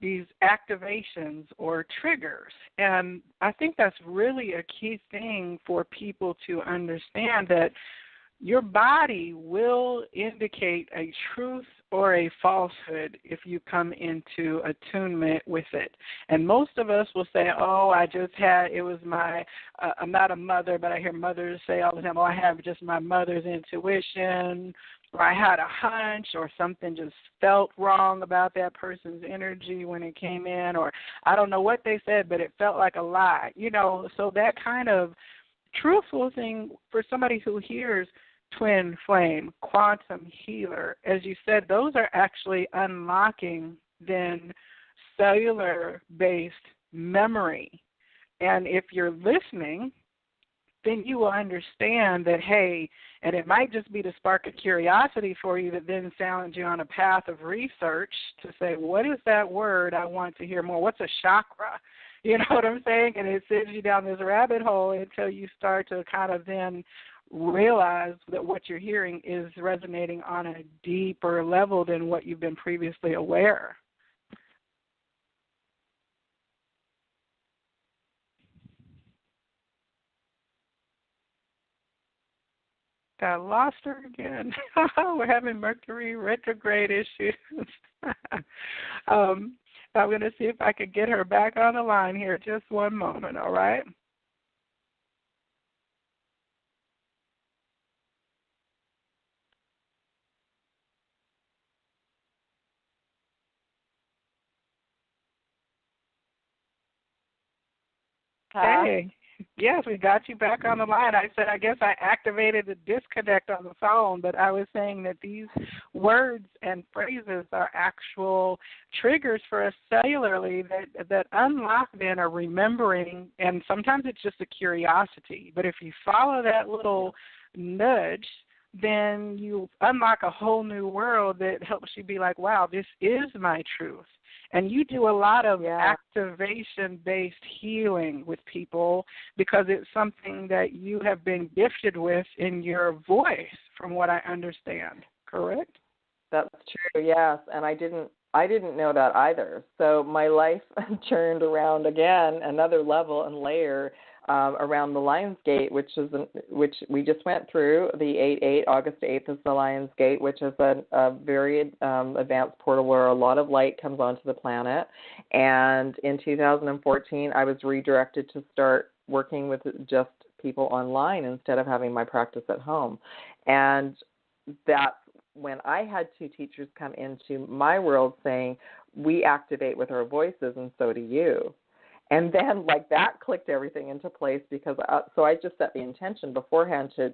these activations or triggers, and I think that's really a key thing for people to understand, that your body will indicate a truth or a falsehood if you come into attunement with it. And most of us will say, oh, I'm not a mother, but I hear mothers say all the time, oh, I have just my mother's intuition, or I had a hunch, or something just felt wrong about that person's energy when it came in, or I don't know what they said, but it felt like a lie. So that kind of truthful thing for somebody who hears twin flame, quantum healer, as you said, those are actually unlocking then cellular-based memory. And if you're listening, then you will understand that, hey, and it might just be to spark a curiosity for you that then sounds you on a path of research to say, what is that word? I want to hear more. What's a chakra? You know what I'm saying? And it sends you down this rabbit hole until you start to kind of then realize that what you're hearing is resonating on a deeper level than what you've been previously aware. I lost her again. We're having Mercury retrograde issues. I'm going to see if I can get her back on the line here. Just one moment, all right? Hey. Yes, we got you back on the line. I said, I guess I activated the disconnect on the phone, but I was saying that these words and phrases are actual triggers for us cellularly that unlock then a remembering, and sometimes it's just a curiosity. But if you follow that little nudge, then you unlock a whole new world that helps you be like, wow, this is my truth. And you do a lot of activation-based healing with people because it's something that you have been gifted with in your voice, from what I understand. Correct? That's true, yes. And I didn't know that either. So my life turned around again, another level and layer. around the Lion's Gate, which we just went through. The 8/8, August 8th is the Lion's Gate, which is a very advanced portal where a lot of light comes onto the planet. And in 2014, I was redirected to start working with just people online instead of having my practice at home. And that's when I had two teachers come into my world saying, we activate with our voices and so do you. And then like that clicked everything into place because so I just set the intention beforehand to,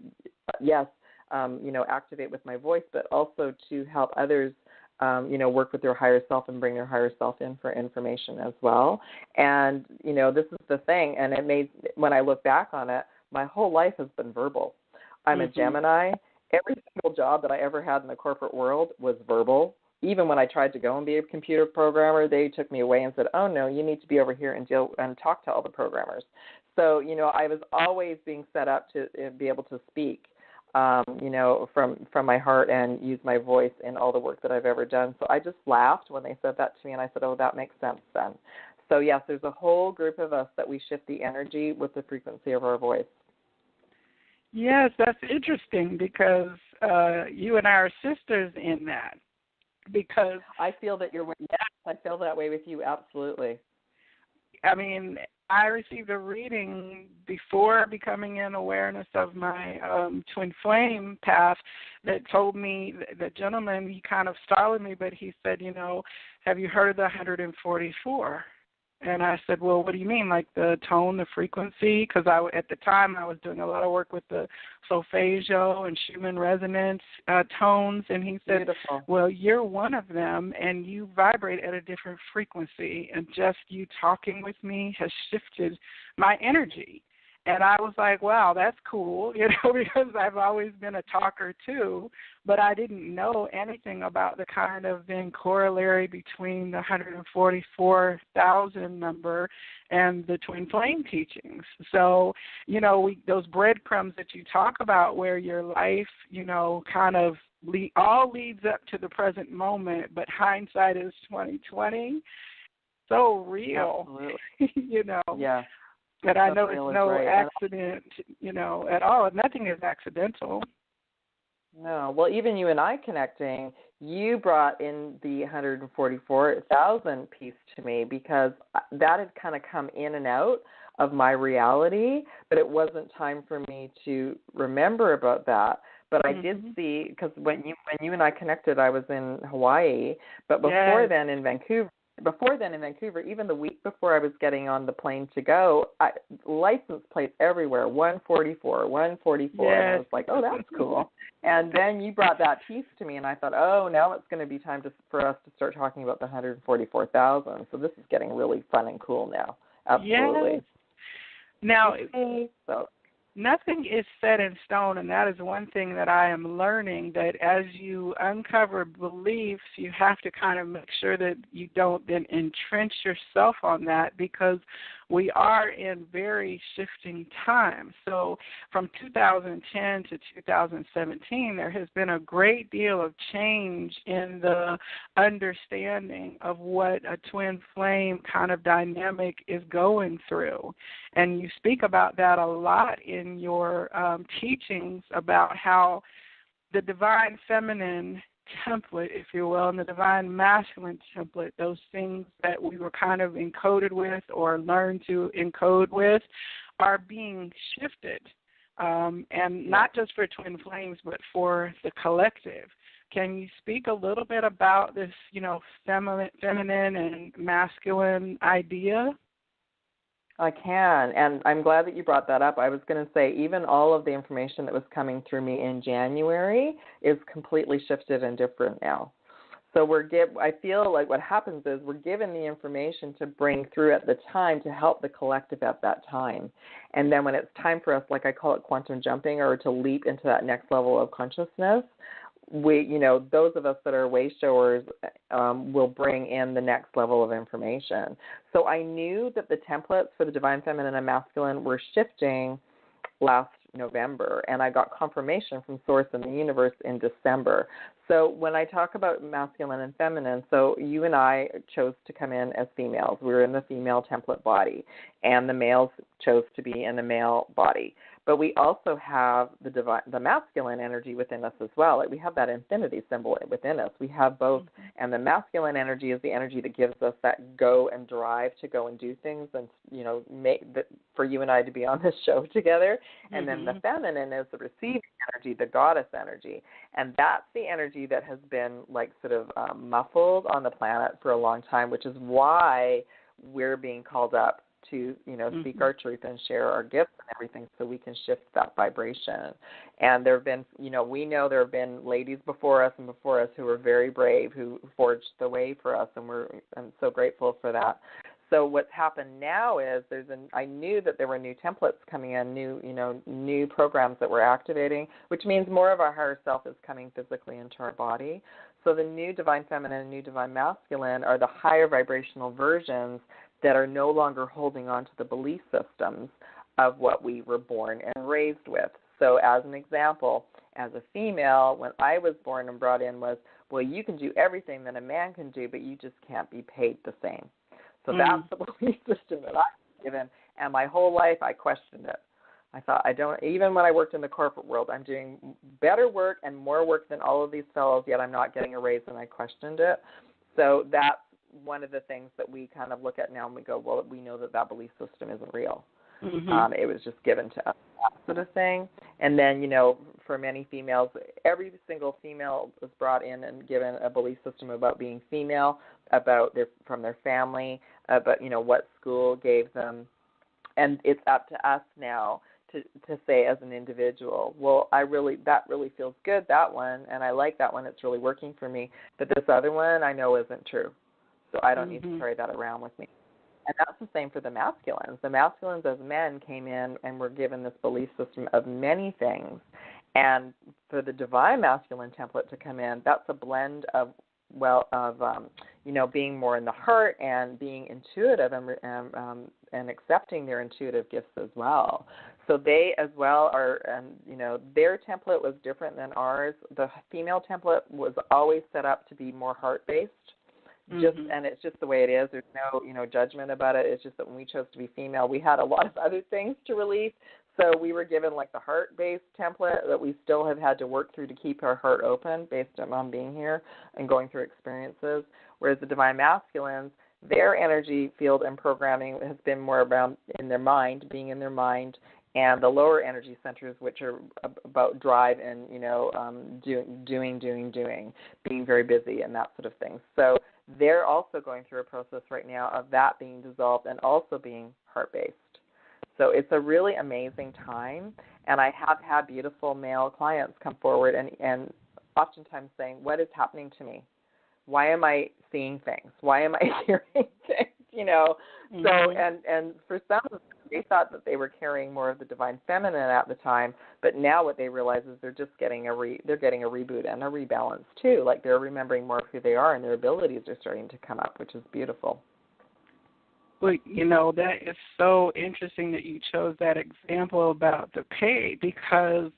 yes, activate with my voice, but also to help others, work with their higher self and bring their higher self in for information as well. And, this is the thing. And it made, when I look back on it, my whole life has been verbal. I'm a Gemini. Every single job that I ever had in the corporate world was verbal. Even when I tried to go and be a computer programmer, they took me away and said, oh, no, you need to be over here and talk to all the programmers. So, I was always being set up to be able to speak, from my heart and use my voice in all the work that I've ever done. So I just laughed when they said that to me, and I said, oh, that makes sense then. So, yes, there's a whole group of us that we shift the energy with the frequency of our voice. Yes, that's interesting because you and I are sisters in that. Because I feel that I feel that way with you, absolutely. I mean, I received a reading before becoming in awareness of my twin flame path that told me, the gentleman, he kind of startled me, but he said, have you heard of the 144? And I said, well, what do you mean, like the tone, the frequency? Because at the time I was doing a lot of work with the solfeggio and Schumann resonance tones. And he said, beautiful. Well, you're one of them, and you vibrate at a different frequency. And just you talking with me has shifted my energy. And I was like, wow, that's cool, because I've always been a talker too, but I didn't know anything about the kind of then corollary between the 144,000 number and the twin flame teachings. So, those breadcrumbs that you talk about where your life, kind of all leads up to the present moment, but hindsight is 2020. So real, absolutely. Yeah. But I know it's no accident, at all. Nothing is accidental. No. Well, even you and I connecting, you brought in the 144,000 piece to me because that had kind of come in and out of my reality, but it wasn't time for me to remember about that. But I did see, because when you and I connected, I was in Hawaii, but before then in Vancouver, even the week before I was getting on the plane to go, license plates everywhere, 144. And I was like, oh, that's cool. And then you brought that piece to me, and I thought, oh, now it's going to be time for us to start talking about the 144,000. So this is getting really fun and cool now. Absolutely. Yes. Now, nothing is set in stone, and that is one thing that I am learning, that as you uncover beliefs, you have to kind of make sure that you don't then entrench yourself on that, because we are in very shifting times. So from 2010 to 2017, there has been a great deal of change in the understanding of what a twin flame kind of dynamic is going through. And you speak about that a lot in your teachings about how the divine feminine template, if you will, and the divine masculine template, those things that we were kind of encoded with or learned to encode with, are being shifted, and not just for twin flames, but for the collective. Can you speak a little bit about this, feminine and masculine idea? I can, and I'm glad that you brought that up. I was going to say, even all of the information that was coming through me in January is completely shifted and different now. So I feel like what happens is we're given the information to bring through at the time to help the collective at that time. And then when it's time for us, like I call it quantum jumping, or to leap into that next level of consciousness, those of us that are way showers will bring in the next level of information. So I knew that the templates for the divine feminine and masculine were shifting last November, and I got confirmation from Source and the universe in December. So when I talk about masculine and feminine, so you and I chose to come in as females. We were in the female template body, and the males chose to be in the male body. But we also have the masculine energy within us as well. Like we have that infinity symbol within us. We have both, and the masculine energy is the energy that gives us that go and drive to go and do things, and for you and I to be on this show together. And then the feminine is the receiving energy, the goddess energy, and that's the energy that has been like sort of muffled on the planet for a long time, which is why we're being called up to, speak our truth and share our gifts and everything so we can shift that vibration. And there have been, we know there have been ladies before us who were very brave, who forged the way for us, and I'm so grateful for that. So what's happened now is I knew that there were new templates coming in, new programs that we're activating, which means more of our higher self is coming physically into our body. So the new divine feminine and new divine masculine are the higher vibrational versions that are no longer holding on to the belief systems of what we were born and raised with. So as an example, as a female, when I was born and brought in was, well, you can do everything that a man can do, but you just can't be paid the same. So that's the belief system that I was given, and my whole life I questioned it. I thought, even when I worked in the corporate world, I'm doing better work and more work than all of these fellows, yet I'm not getting a raise, and I questioned it. So that's one of the things that we kind of look at now and we go, well, we know that belief system isn't real. It was just given to us, that sort of thing. And then, for many females, every single female was brought in and given a belief system about being female, from their family, about, what school gave them. And it's up to us now to say as an individual, well, that really feels good, that one, and I like that one, it's really working for me. But this other one I know isn't true. So I don't need to carry that around with me. And that's the same for the masculines. The masculines as men came in and were given this belief system of many things. And for the divine masculine template to come in, that's a blend of being more in the heart and being intuitive and accepting their intuitive gifts as well. So they as well are, their template was different than ours. The female template was always set up to be more heart-based. And it's just the way it is. There's no, judgment about it. It's just that when we chose to be female, we had a lot of other things to release. So we were given like the heart-based template that we still have had to work through to keep our heart open based on being here and going through experiences. Whereas the divine masculines, their energy field and programming has been more around in their mind, being in their mind, and the lower energy centers, which are about drive and, doing, being very busy and that sort of thing. So they're also going through a process right now of that being dissolved and also being heart-based. So it's a really amazing time, and I have had beautiful male clients come forward and oftentimes saying, what is happening to me? Why am I seeing things? Why am I hearing things? So, and for some of them, they thought that they were carrying more of the divine feminine at the time, but now what they realize is they're just getting they're getting a reboot and a rebalance too. Like they're remembering more of who they are, and their abilities are starting to come up, which is beautiful. Well, that is so interesting that you chose that example about the pay, because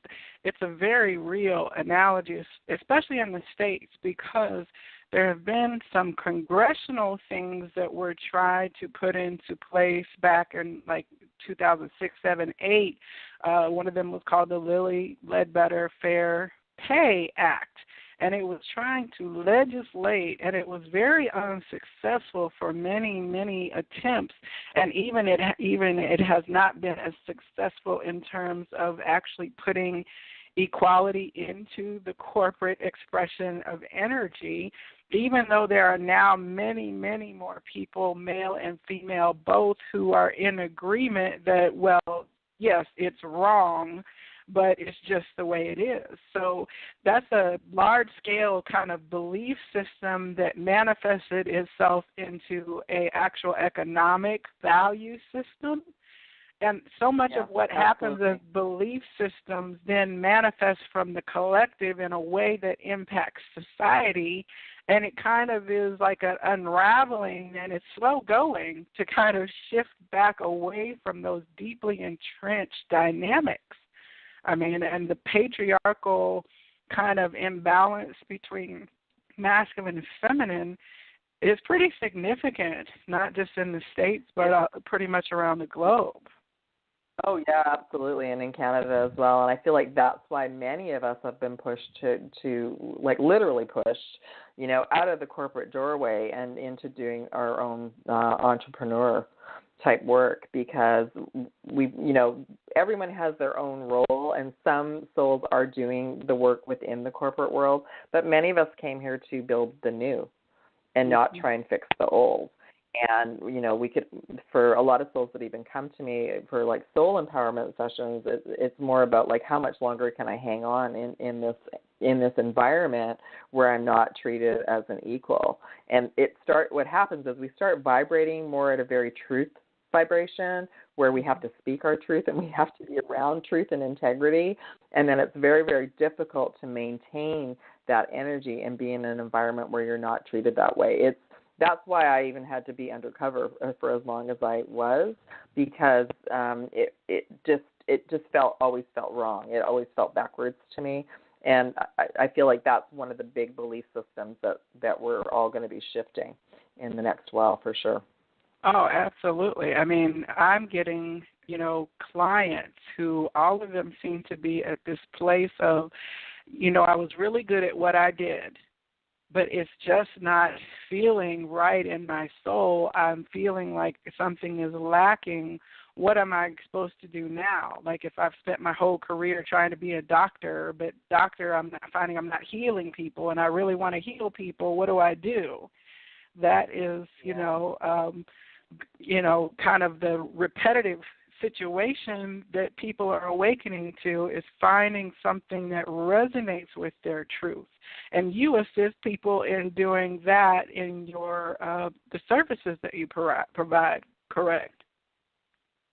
it's a very real analogy, especially in the States, because there have been some congressional things that were tried to put into place back in like 2006, 7, 8. One of them was called the Lilly Ledbetter Fair Pay Act. And it was trying to legislate, and it was very unsuccessful for many, many attempts. And even it has not been as successful in terms of actually putting equality into the corporate expression of energy, even though there are now many, many more people, male and female both, who are in agreement that, well, yes, it's wrong, but it's just the way it is. So that's a large-scale kind of belief system that manifested itself into an actual economic value system. And so much of what happens as belief systems then manifests from the collective in a way that impacts society. And it kind of is like an unraveling, and it's slow going to kind of shift back away from those deeply entrenched dynamics. I mean, and the patriarchal kind of imbalance between masculine and feminine is pretty significant, not just in the States, but pretty much around the globe. Oh, yeah, absolutely, and in Canada as well. And I feel like that's why many of us have been pushed to like literally pushed, you know, out of the corporate doorway and into doing our own entrepreneur type work, because we, you know, everyone has their own role, and some souls are doing the work within the corporate world, but many of us came here to build the new and not try and fix the old. And, you know, we could, for a lot of souls that even come to me for like soul empowerment sessions, it's more about like how much longer can I hang on in this environment where I'm not treated as an equal. And what happens is we start vibrating more at a very truth vibration, where we have to speak our truth and we have to be around truth and integrity. And then it's very, very difficult to maintain that energy and be in an environment where you're not treated that way. That's why I even had to be undercover for as long as I was, because it just always felt wrong. It always felt backwards to me, and I feel like that's one of the big belief systems that we're all going to be shifting in the next while, for sure. Oh, absolutely. I mean, I'm getting, you know, clients who all of them seem to be at this place of, you know, I was really good at what I did, but it's just not feeling right in my soul. I'm feeling like something is lacking. What am I supposed to do now? Like if I've spent my whole career trying to be a doctor, but I'm finding I'm not healing people, and I really want to heal people, what do I do? That is, you know, kind of the repetitive situation that people are awakening to, is finding something that resonates with their truth. And you assist people in doing that in your the services that you provide, correct?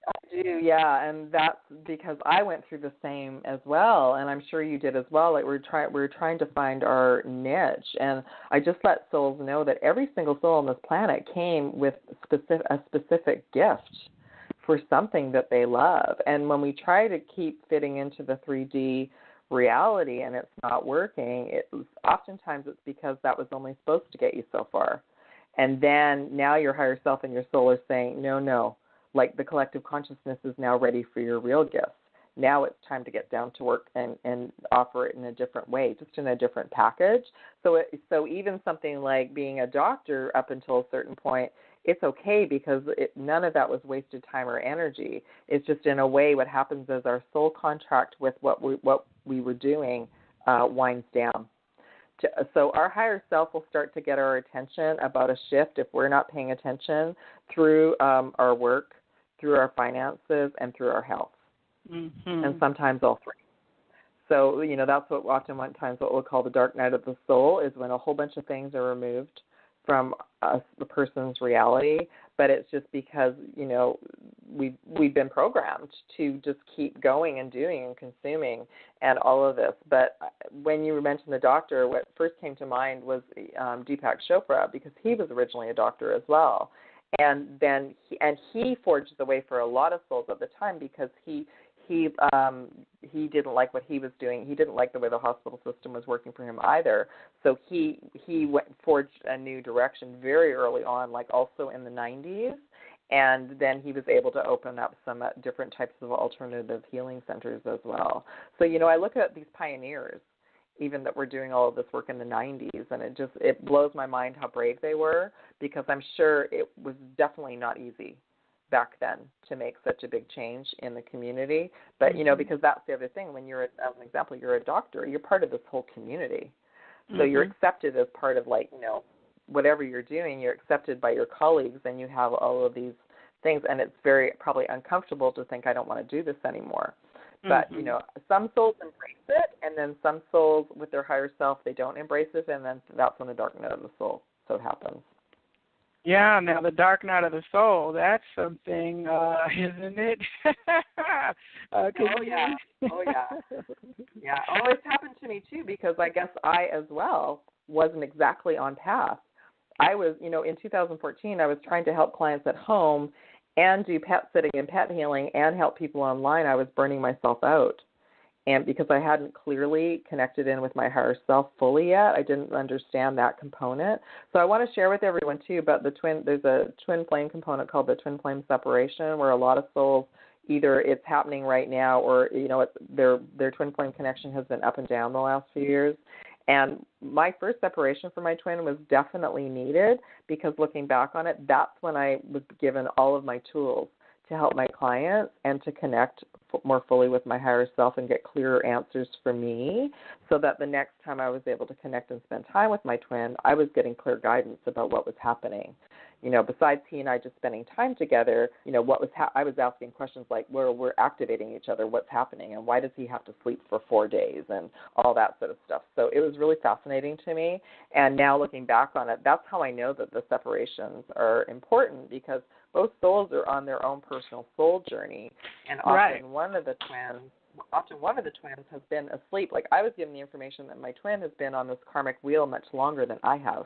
I do, yeah, and that's because I went through the same as well, and I'm sure you did as well. Like we're trying to find our niche, and I just let souls know that every single soul on this planet came with a specific gift for something that they love. And when we try to keep fitting into the 3D reality and it's not working, oftentimes it's because that was only supposed to get you so far. And then now your higher self and your soul are saying, no, like the collective consciousness is now ready for your real gifts. Now it's time to get down to work and offer it in a different way, just in a different package. So even something like being a doctor up until a certain point, it's okay, because none of that was wasted time or energy. It's just, in a way, what happens is our soul contract with what we were doing winds down. So our higher self will start to get our attention about a shift if we're not paying attention through our work, through our finances, and through our health. Mm-hmm. And sometimes all three. So, you know, that's what we'll call the dark night of the soul, is when a whole bunch of things are removed from the person's reality, but it's just because, you know, we've been programmed to just keep going and doing and consuming and all of this. But when you mentioned the doctor, what first came to mind was Deepak Chopra, because he was originally a doctor as well. And then he forged the way for a lot of souls at the time, because he didn't like what he was doing. He didn't like the way the hospital system was working for him either. So he forged a new direction very early on, like also in the 90s. And then he was able to open up some different types of alternative healing centers as well. So, you know, I look at these pioneers, even that were doing all of this work in the 90s, and it blows my mind how brave they were, because I'm sure it was definitely not easy back then to make such a big change in the community. But, you know, because that's the other thing, when you're, as an example, you're a doctor, you're part of this whole community. So you're accepted as part of, like, you know, whatever you're doing, you're accepted by your colleagues, and you have all of these things, and it's very probably uncomfortable to think, I don't want to do this anymore. But, you know, some souls embrace it, and then some souls with their higher self, they don't embrace it, and then that's when the dark night of the soul happens. Yeah, now the dark night of the soul, that's something, isn't it? Oh, yeah. Yeah. Oh, it's happened to me, too, because I guess I, as well, wasn't exactly on path. I was, you know, in 2014, I was trying to help clients at home and do pet sitting and pet healing and help people online. I was burning myself out. And because I hadn't clearly connected in with my higher self fully yet, I didn't understand that component. So I want to share with everyone, too, about there's a twin flame component called the twin flame separation, where a lot of souls, either it's happening right now or, their twin flame connection has been up and down the last few years. And my first separation from my twin was definitely needed, because looking back on it, that's when I was given all of my tools to help my clients and to connect more fully with my higher self and get clearer answers for me, so that the next time I was able to connect and spend time with my twin, I was getting clear guidance about what was happening. Besides he and I just spending time together, what was I was asking questions like, where we're activating each other, what's happening, and why does he have to sleep for 4 days, and all that sort of stuff. So it was really fascinating to me. And now looking back on it, that's how I know that the separations are important, because both souls are on their own personal soul journey, and often one of the twins has been asleep. Like, I was given the information that my twin has been on this karmic wheel much longer than I have,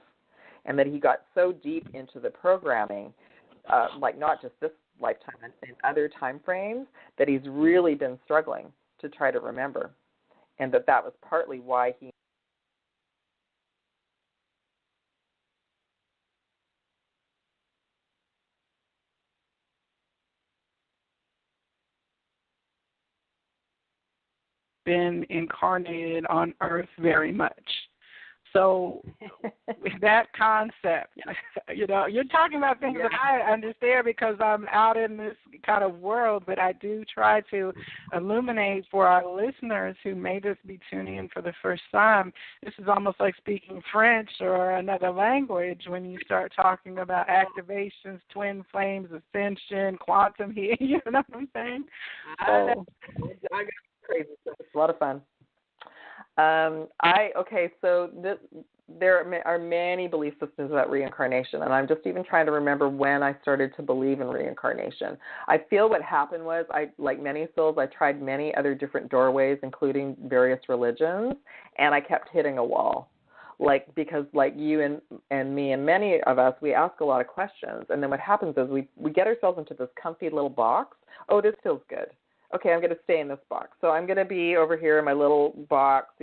and that he got so deep into the programming, like not just this lifetime, in other time frames, that he's really been struggling to try to remember, and that was partly why he been incarnated on Earth very much. So with that concept, you're talking about things that I understand because I'm out in this kind of world, but I do try to illuminate for our listeners who may just be tuning in for the first time. This is almost like speaking French or another language when you start talking about activations, twin flames, ascension, quantum healing, you know what I'm saying? So, I got crazy stuff. It's a lot of fun. There are many belief systems about reincarnation, and I'm just even trying to remember when I started to believe in reincarnation. I feel what happened was, like many souls, I tried many other different doorways, including various religions, and I kept hitting a wall. Because you and me and many of us, we ask a lot of questions, and then what happens is we get ourselves into this comfy little box. Oh, this feels good. Okay, I'm going to stay in this box. So I'm going to be over here in my little box,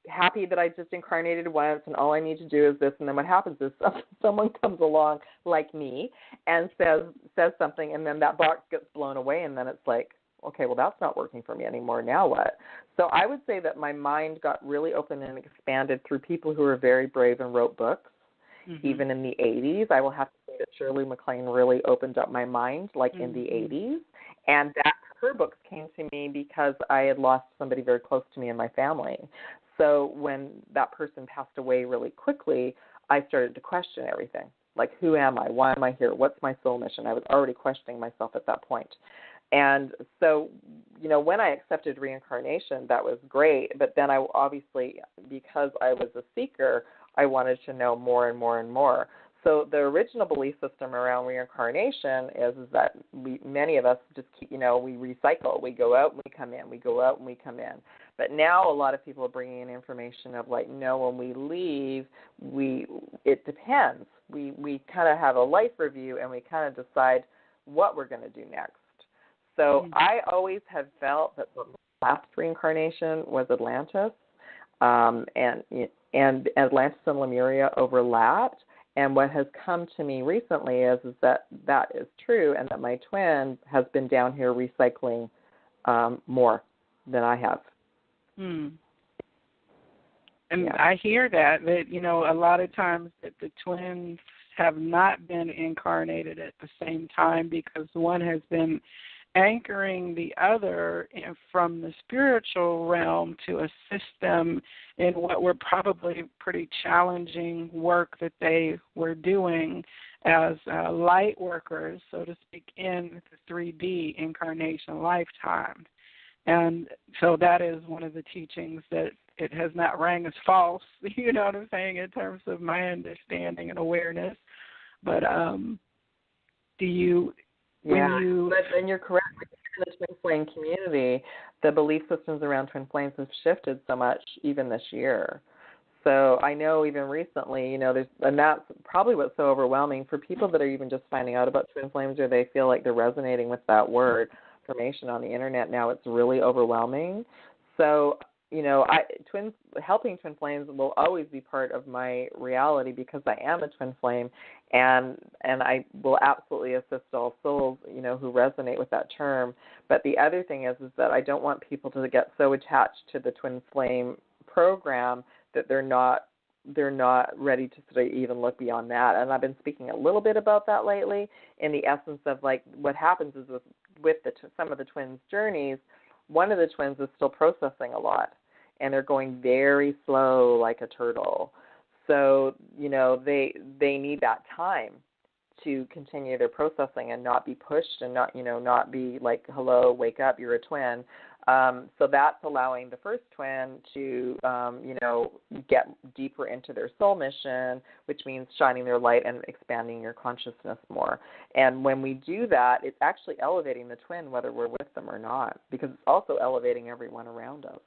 happy that I just incarnated once, and all I need to do is this. And then what happens is someone comes along like me and says something, and then that box gets blown away, and then it's like, okay, well, that's not working for me anymore. Now what? So I would say that my mind got really open and expanded through people who were very brave and wrote books. Mm-hmm. Even in the 80s, I will have to say that Shirley MacLaine really opened up my mind, in the 80s. And her books came to me because I had lost somebody very close to me in my family. So when that person passed away really quickly, I started to question everything. Like, who am I? Why am I here? What's my soul mission? I was already questioning myself at that point. And so, when I accepted reincarnation, that was great. But then I obviously, because I was a seeker, I wanted to know more and more and more. So the original belief system around reincarnation is that many of us just keep, we recycle. We go out and we come in. We go out and we come in. But now a lot of people are bringing in information of no, when we leave, it depends. We kind of have a life review and we kind of decide what we're going to do next. So I always have felt that the last reincarnation was Atlantis, and Atlantis and Lemuria overlapped. And what has come to me recently is that is true, and that my twin has been down here recycling more than I have. And I hear that a lot of times that the twins have not been incarnated at the same time because one has been anchoring the other from the spiritual realm to assist them in what were probably pretty challenging work that they were doing as light workers, so to speak, in the 3D incarnation lifetime. And so that is one of the teachings that it has not rang as false, you know what I'm saying, in terms of my understanding and awareness. But and you're correct. In the twin flame community, the belief systems around twin flames have shifted so much even this year. So I know even recently, and that's probably what's so overwhelming for people that are even just finding out about twin flames, or they feel like they're resonating with that word. Information on the internet now, it's really overwhelming. So, helping twin flames will always be part of my reality because I am a twin flame, and I will absolutely assist all souls, who resonate with that term. But the other thing is that I don't want people to get so attached to the twin flame program that they're not ready to sort of even look beyond that. And I've been speaking a little bit about that lately in the essence of like what happens is with some of the twins' journeys, one of the twins is still processing a lot, and they're going very slow like a turtle. So, they need that time to continue their processing and not be pushed and not be like, hello, wake up, you're a twin. So that's allowing the first twin to, get deeper into their soul mission, which means shining their light and expanding your consciousness more. And when we do that, it's actually elevating the twin, whether we're with them or not, because it's also elevating everyone around us.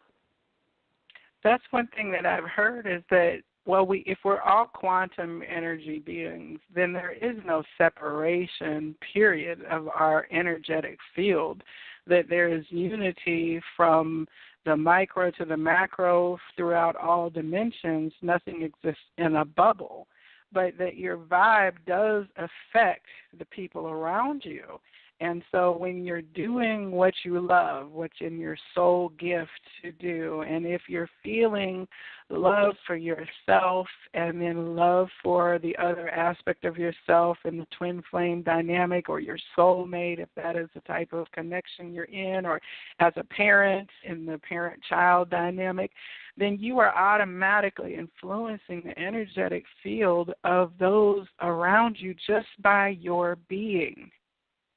That's one thing that I've heard is that, if we're all quantum energy beings, then there is no separation, period, of our energetic field, that there is unity from the micro to the macro throughout all dimensions. Nothing exists in a bubble, but that your vibe does affect the people around you. And so when you're doing what you love, what's in your soul gift to do, and if you're feeling love for yourself and then love for the other aspect of yourself in the twin flame dynamic or your soulmate, if that is the type of connection you're in, or as a parent in the parent-child dynamic, then you are automatically influencing the energetic field of those around you just by your being.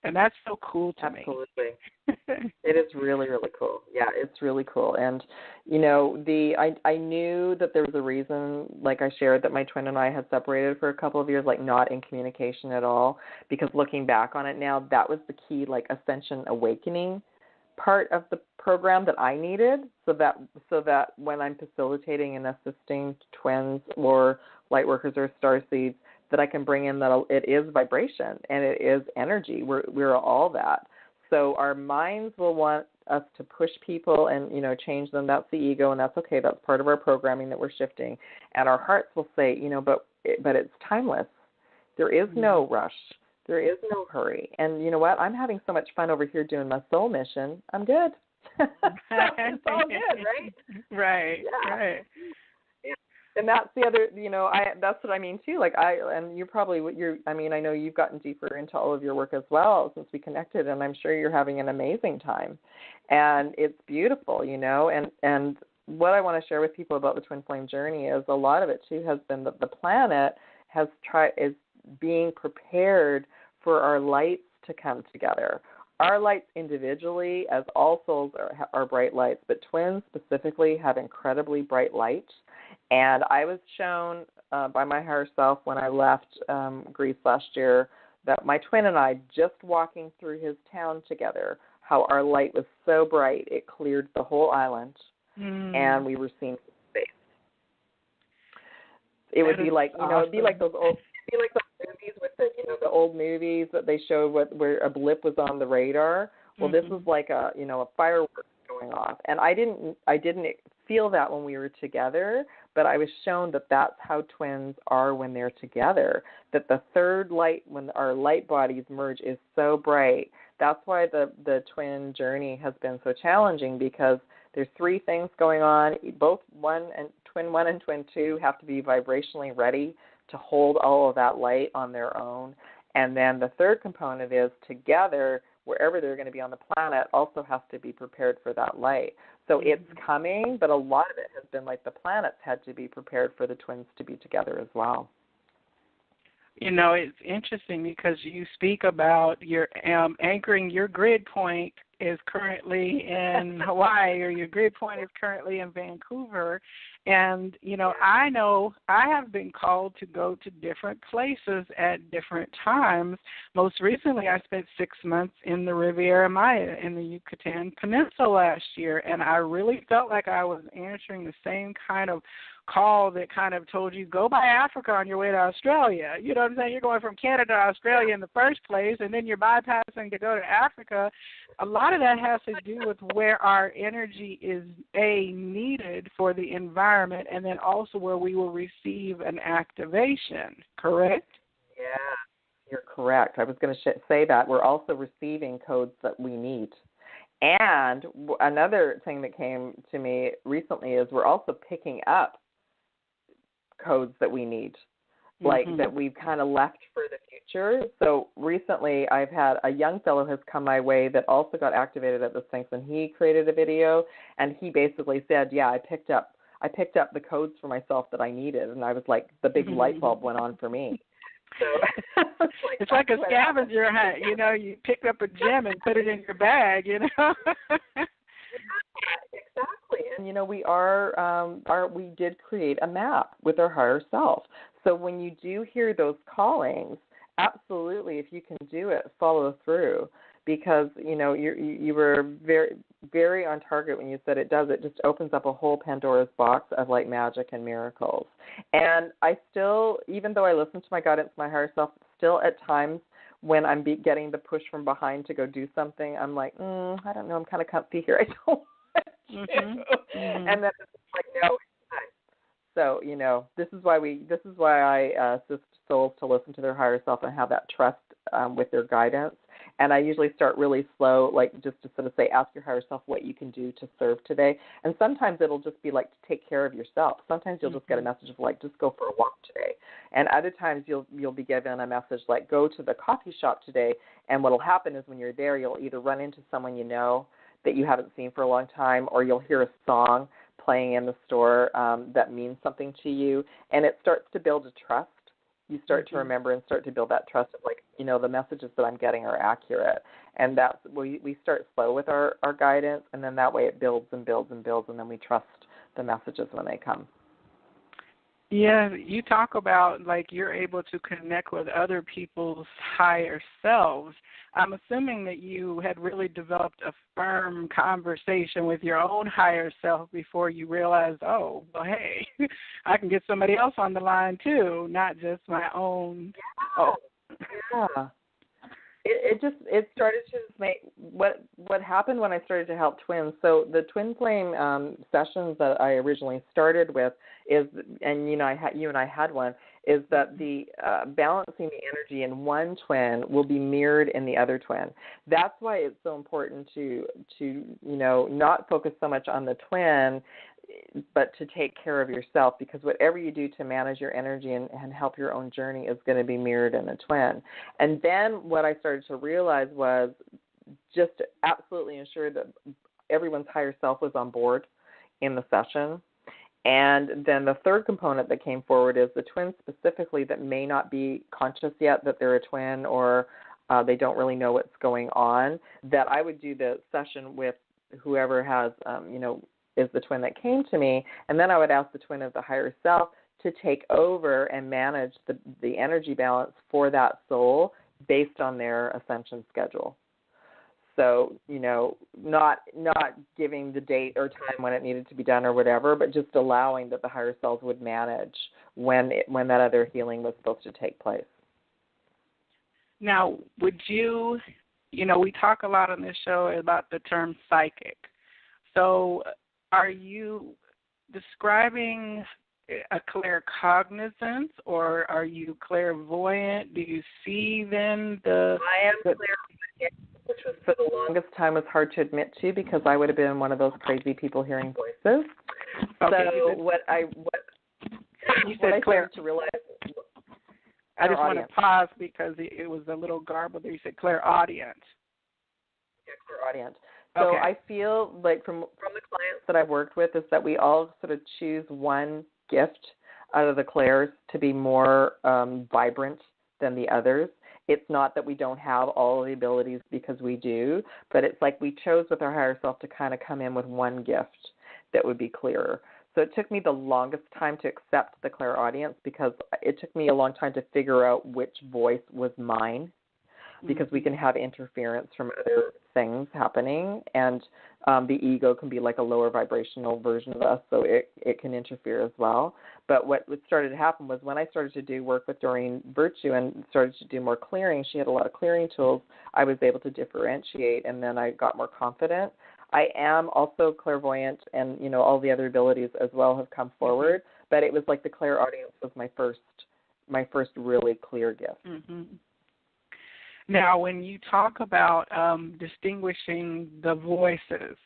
And that's so cool to me. Absolutely. It is really, really cool. Yeah, it's really cool. And, I knew that there was a reason, like I shared, that my twin and I had separated for a couple of years, like not in communication at all, because looking back on it now, that was the key, like, ascension awakening part of the program that I needed, so that when I'm facilitating and assisting twins or light workers or starseeds, that I can bring in that it is vibration and it is energy. We're all that. So our minds will want us to push people and, change them. That's the ego, and that's okay. That's part of our programming that we're shifting. And our hearts will say, but it's timeless. There is no rush. There is no hurry. And you know what? I'm having so much fun over here doing my soul mission. I'm good. It's all good, right? Right, yeah. right. And that's the other, that's what I mean too. Like I know you've gotten deeper into all of your work as well since we connected, and I'm sure you're having an amazing time, and it's beautiful, and what I want to share with people about the twin flame journey is a lot of it too has been that the planet is being prepared for our lights to come together. Our lights individually, as all souls are bright lights, but twins specifically have incredibly bright light. And I was shown by my higher self when I left Greece last year that my twin and I, just walking through his town together, how our light was so bright it cleared the whole island, and we were seen from space. It would be like, awesome. It'd be like those movies with the old movies that they showed where a blip was on the radar. Well, this was like a fireworks going off, and I didn't feel that when we were together, but I was shown that that's how twins are when they're together, that the third light, when our light bodies merge, is so bright. That's why the twin journey has been so challenging, because there's three things going on. Both twin 1 and twin 2 have to be vibrationally ready to hold all of that light on their own. And then the third component is together, wherever they're going to be on the planet, also has to be prepared for that light. So it's coming, but a lot of it has been like the planets had to be prepared for the twins to be together as well. It's interesting because you speak about your anchoring your grid point is currently in Hawaii, or your grid point is currently in Vancouver. And, I know I have been called to go to different places at different times. Most recently, I spent 6 months in the Riviera Maya in the Yucatan Peninsula last year, and I really felt like I was answering the same kind of call that kind of told you, go by Africa on your way to Australia. You know what I'm saying? You're going from Canada to Australia in the first place, and then you're bypassing to go to Africa. A lot of that has to do with where our energy is, needed for the environment, and then also where we will receive an activation, correct? Yeah, you're correct. I was going to say that. We're also receiving codes that we need. And another thing that came to me recently is we're also picking up codes that we need, like that we've kind of left for the future. So recently I've had a young fellow has come my way that also got activated at the Sphinx, and he created a video, and he basically said, yeah, I picked up the codes for myself that I needed, and I was like, the big light bulb went on for me. So it's like a scavenger hunt, you know, you pick up a gem and put it in your bag, you know. Exactly. And you know, we did create a map with our higher self. So when you do hear those callings, absolutely, if you can do it, follow through, because you know you were very, very on target when you said it does. It just opens up a whole Pandora's box of like magic and miracles. And I still, even though I listen to my guidance, my higher self, still at times when I'm getting the push from behind to go do something, I'm like, I don't know, I'm kind of comfy here. I don't want to. And then it's like, no, it's time. So, you know, this is why I assist souls to listen to their higher self and have that trust with their guidance. And I usually start really slow, like just to sort of say, ask your higher self what you can do to serve today. And sometimes it'll just be like to take care of yourself. Sometimes you'll just get a message of like, just go for a walk today. And other times you'll be given a message like, go to the coffee shop today. And what'll happen is when you're there, you'll either run into someone you know that you haven't seen for a long time, or you'll hear a song playing in the store that means something to you. And it starts to build a trust. You start to remember and start to build that trust of like, you know, the messages that I'm getting are accurate. And that's we start slow with our guidance, and then that way it builds and builds and builds, and then we trust the messages when they come. Yeah, you talk about like you're able to connect with other people's higher selves. I'm assuming that you had really developed a firm conversation with your own higher self before you realized, oh, well, hey, I can get somebody else on the line too, not just my own. Yeah. It started to make what happened when I started to help twins. So the twin flame sessions that I originally started with is, and you know, you and I had one, is that the balancing the energy in one twin will be mirrored in the other twin. That's why it's so important to you know, not focus so much on the twin, but to take care of yourself, because whatever you do to manage your energy and help your own journey is going to be mirrored in the twin. And then what I started to realize was just to absolutely ensure that everyone's higher self was on board in the session. And then the third component that came forward is the twins specifically that may not be conscious yet that they're a twin, or they don't really know what's going on, that I would do the session with whoever has, you know, is the twin that came to me, and then I would ask the twin of the higher self to take over and manage the energy balance for that soul based on their ascension schedule. So, you know, not giving the date or time when it needed to be done or whatever, but just allowing that the higher selves would manage when that other healing was supposed to take place. Now, would you know, we talk a lot on this show about the term psychic. So are you describing a claircognizance, or are you clairvoyant? Do you see then I am clairvoyant, which was for the longest time was hard to admit to, because I would have been one of those crazy people hearing voices. Okay, so what you said clair to realize. I just want to pause because it was a little garbled there. You said clairaudient. Yeah, clairaudient. So okay. I feel like from the clients that I've worked with is that we all sort of choose one gift out of the clairs to be more vibrant than the others. It's not that we don't have all the abilities, because we do, but it's like we chose with our higher self to kind of come in with one gift that would be clearer. So it took me the longest time to accept the clairaudience, because it took me a long time to figure out which voice was mine. because we can have interference from other things happening, and the ego can be like a lower vibrational version of us, so it can interfere as well. But what started to happen was when I started to do work with Doreen Virtue and started to do more clearing, she had a lot of clearing tools, I was able to differentiate, and then I got more confident. I am also clairvoyant, and, you know, all the other abilities as well have come forward, but it was like the clairaudience was my first really clear gift. Mm-hmm. Now, when you talk about distinguishing the voices,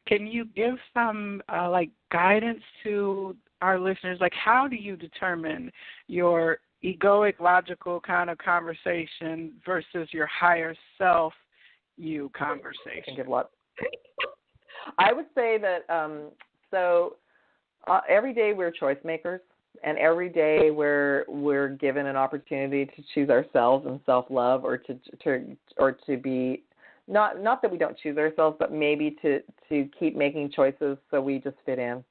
can you give some like guidance to our listeners? Like, how do you determine your egoic, logical kind of conversation versus your higher self you conversation? I can give lots. I would say that every day we're choice makers. And every day we're given an opportunity to choose ourselves and self-love, or to be not that we don't choose ourselves, but maybe to keep making choices so we just fit in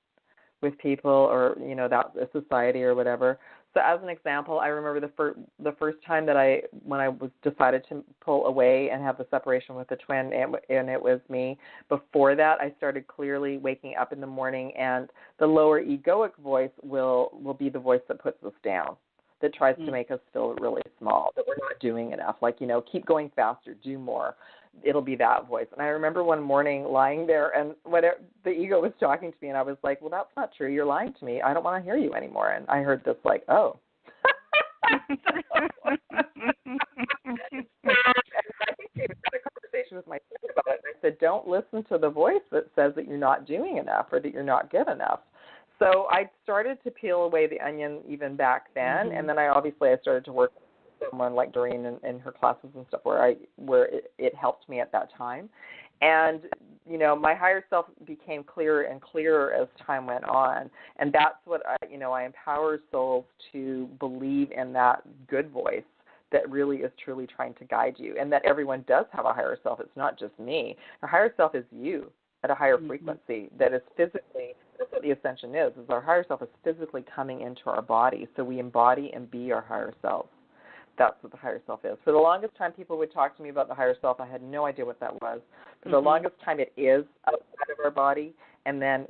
with people, or, you know, that society or whatever. So as an example, I remember the first time that when I was decided to pull away and have the separation with the twin, and it was me. Before that, I started clearly waking up in the morning, and the lower egoic voice will be the voice that puts us down, that tries to make us feel really small, that we're not doing enough. Like, you know, keep going faster, do more. It'll be that voice. And I remember one morning lying there, and the ego was talking to me, and I was like, well, that's not true. You're lying to me. I don't want to hear you anymore. And I heard this like, oh. And I think we had a conversation with my friend about it. And I said, don't listen to the voice that says that you're not doing enough or that you're not good enough. So I started to peel away the onion even back then, and then I started to work with someone like Doreen in her classes and stuff where it helped me at that time. And, you know, my higher self became clearer and clearer as time went on. And that's what I empower souls to believe in that good voice that really is truly trying to guide you, and that everyone does have a higher self. It's not just me. A higher self is you at a higher frequency that is physically, that's what the ascension is our higher self is physically coming into our body. So we embody and be our higher self. That's what the higher self is. For the longest time, people would talk to me about the higher self. I had no idea what that was. For the longest time, it is outside of our body. And then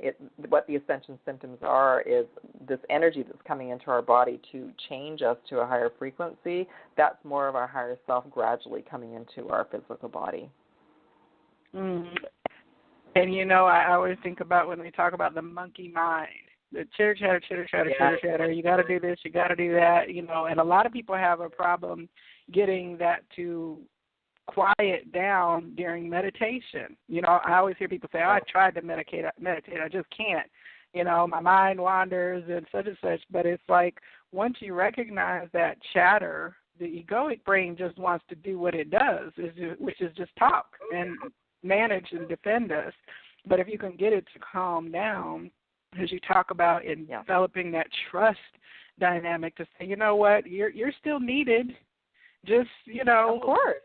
what the ascension symptoms are is this energy that's coming into our body to change us to a higher frequency. That's more of our higher self gradually coming into our physical body. Mm-hmm. And, you know, I always think about when we talk about the monkey mind. The chitter chatter, chitter chatter, chitter chatter. You got to do this, you got to do that, you know. And a lot of people have a problem getting that to quiet down during meditation. You know, I always hear people say, "Oh, I tried to meditate, I just can't." You know, my mind wanders and such. But it's like once you recognize that chatter, the egoic brain just wants to do what it does, which is just talk and manage and defend us. But if you can get it to calm down, as you talk about in developing that trust dynamic, to say, you know what, you're still needed. Just, you know, of course,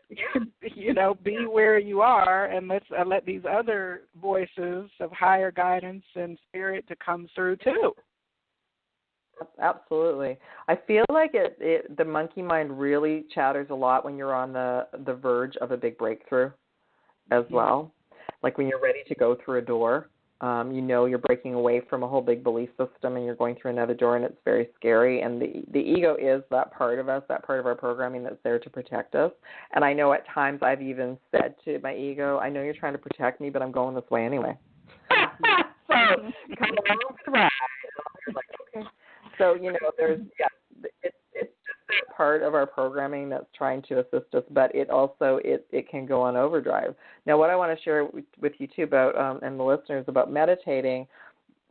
you know, be where you are, and let's let these other voices of higher guidance and spirit to come through too. Absolutely. I feel like the monkey mind really chatters a lot when you're on the verge of a big breakthrough as well. Like when you're ready to go through a door. You know, you're breaking away from a whole big belief system, and you're going through another door, and it's very scary. And the ego is that part of us, that part of our programming that's there to protect us. And I know at times I've even said to my ego, I know you're trying to protect me, but I'm going this way anyway. So come along for the ride. You're like, okay. So, you know, it's just that part of our programming that's trying to assist us, but it also, it can go on overdrive. Now, what I want to share with you, too, about, and the listeners, about meditating,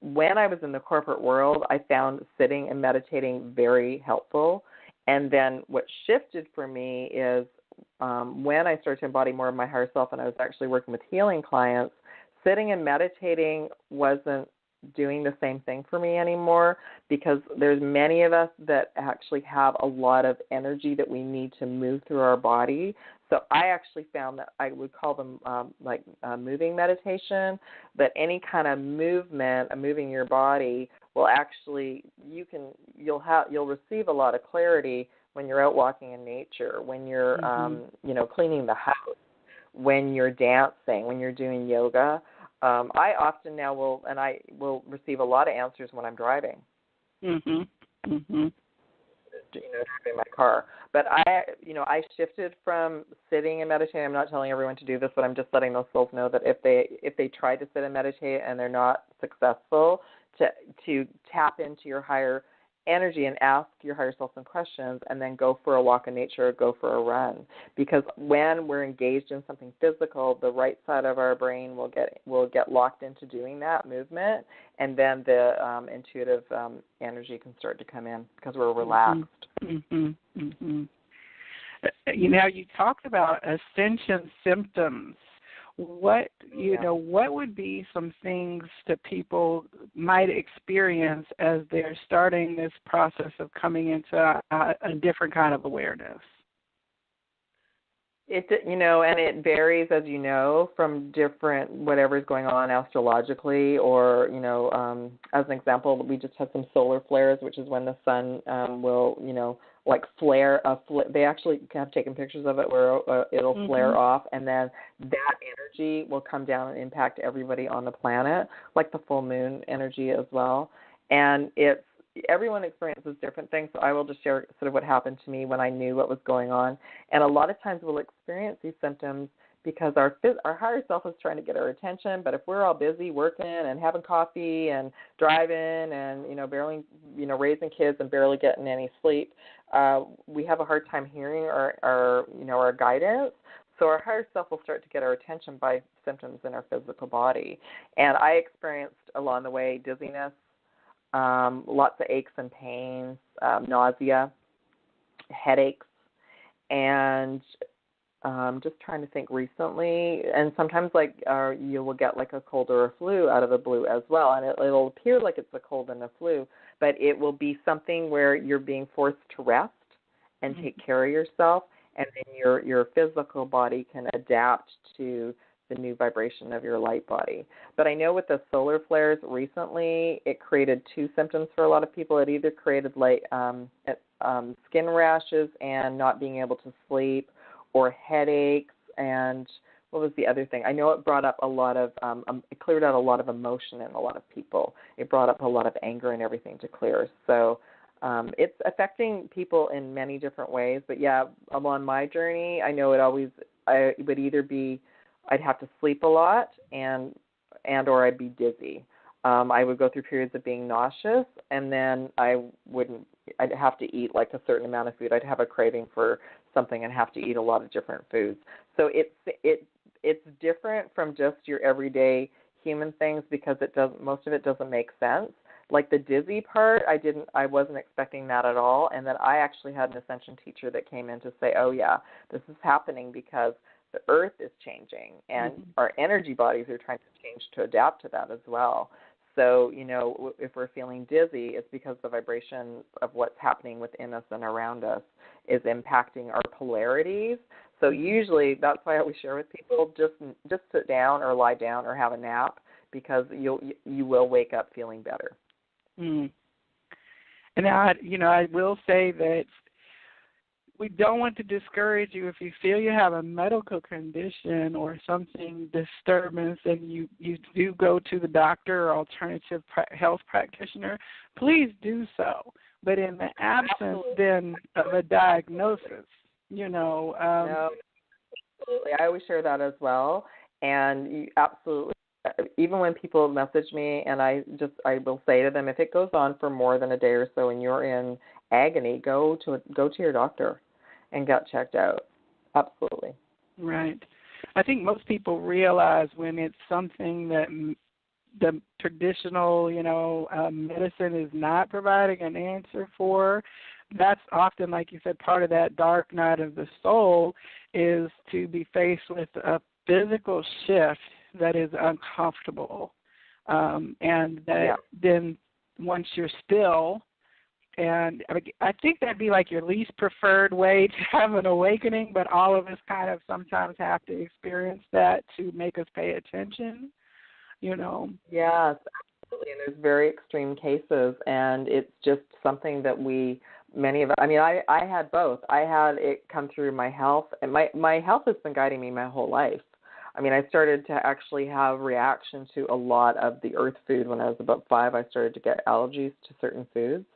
when I was in the corporate world, I found sitting and meditating very helpful. And then what shifted for me is when I started to embody more of my higher self and I was actually working with healing clients, sitting and meditating wasn't doing the same thing for me anymore, because there's many of us that actually have a lot of energy that we need to move through our body. So I actually found that I would call them moving meditation, but any kind of movement, moving your body, will actually, you'll receive a lot of clarity when you're out walking in nature, when you're, cleaning the house, when you're dancing, when you're doing yoga. I often now will receive a lot of answers when I'm driving. Driving my car. But I shifted from sitting and meditating. I'm not telling everyone to do this, but I'm just letting those souls know that if they try to sit and meditate and they're not successful, to tap into your higher energy and ask your higher self some questions, and then go for a walk in nature or go for a run. Because when we're engaged in something physical, the right side of our brain will get locked into doing that movement, and then the intuitive energy can start to come in because we're relaxed. You talked about ascension symptoms. What would be some things that people might experience as they're starting this process of coming into a different kind of awareness? And it varies, as you know, from different whatever's going on astrologically, or as an example, we just had some solar flares, which is when the sun will like flare. They actually have taken pictures of it where it'll flare off, and then that energy will come down and impact everybody on the planet, like the full moon energy as well. And everyone experiences different things, so I will just share sort of what happened to me when I knew what was going on. And a lot of times we'll experience these symptoms because our higher self is trying to get our attention, but if we're all busy working and having coffee and driving and barely raising kids and barely getting any sleep, we have a hard time hearing our guidance. So our higher self will start to get our attention by symptoms in our physical body. And I experienced along the way dizziness, lots of aches and pains, nausea, headaches, and just trying to think recently. And sometimes you will get like a cold or a flu out of the blue as well, and it'll appear like it's a cold and a flu, but it will be something where you're being forced to rest and take care of yourself, and then your physical body can adapt to the new vibration of your light body. But I know with the solar flares recently, it created two symptoms for a lot of people. It either created skin rashes and not being able to sleep, or headaches, and what was the other thing? I know it brought up a lot of, it cleared out a lot of emotion in a lot of people. It brought up a lot of anger and everything to clear. So it's affecting people in many different ways. But yeah, on my journey, I know it would either be I'd have to sleep a lot and or I'd be dizzy. I would go through periods of being nauseous, and then I'd have to eat like a certain amount of food. I'd have a craving for something and have to eat a lot of different foods. So it's different from just your everyday human things because most of it doesn't make sense. Like the dizzy part, I wasn't expecting that at all. And then I actually had an ascension teacher that came in to say, oh yeah, this is happening because the earth is changing and our energy bodies are trying to change to adapt to that as well. So, if we're feeling dizzy, it's because the vibration of what's happening within us and around us is impacting our polarities. So usually that's why I always share with people, just sit down or lie down or have a nap, because you will wake up feeling better. And I will say that we don't want to discourage you if you feel you have a medical condition or something disturbance and you do go to the doctor or alternative health practitioner. Please do so. But in the absence then of a diagnosis, No, absolutely. I always share that as well. And you absolutely, even when people message me, and I will say to them, if it goes on for more than a day or so and you're in agony, go to your doctor and get checked out. Absolutely. Right. I think most people realize when it's something that the traditional, medicine is not providing an answer for. That's often, like you said, part of that dark night of the soul is to be faced with a physical shift that is uncomfortable. And that then once you're still, and I think that'd be like your least preferred way to have an awakening, but all of us kind of sometimes have to experience that to make us pay attention, Yes, absolutely. And there's very extreme cases, and it's just something that many of us, I mean, I had both. I had it come through my health, and my health has been guiding me my whole life. I mean, I started to actually have reaction to a lot of the earth food when I was about 5. I started to get allergies to certain foods.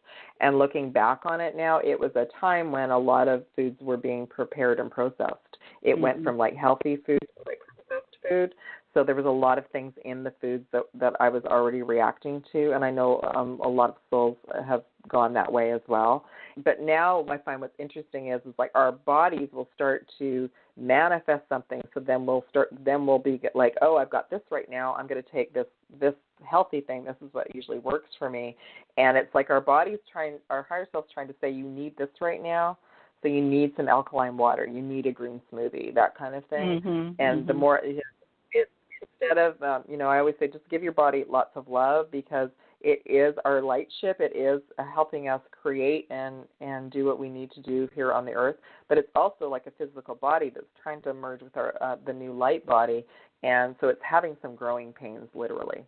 And looking back on it now, it was a time when a lot of foods were being prepared and processed. It went from like healthy food to like processed food. So there was a lot of things in the foods that I was already reacting to. And I know a lot of souls have gone that way as well. But now I find what's interesting is like our bodies will start to manifest something. So then we'll be like, oh, I've got this right now. I'm going to take this healthy thing. This is what usually works for me. And it's like our higher self's trying to say, you need this right now. So you need some alkaline water. You need a green smoothie, that kind of thing. And the more, instead of, I always say just give your body lots of love, because it is our light ship. It is helping us create and do what we need to do here on the earth. But it's also like a physical body that's trying to merge with the new light body. And so it's having some growing pains, literally.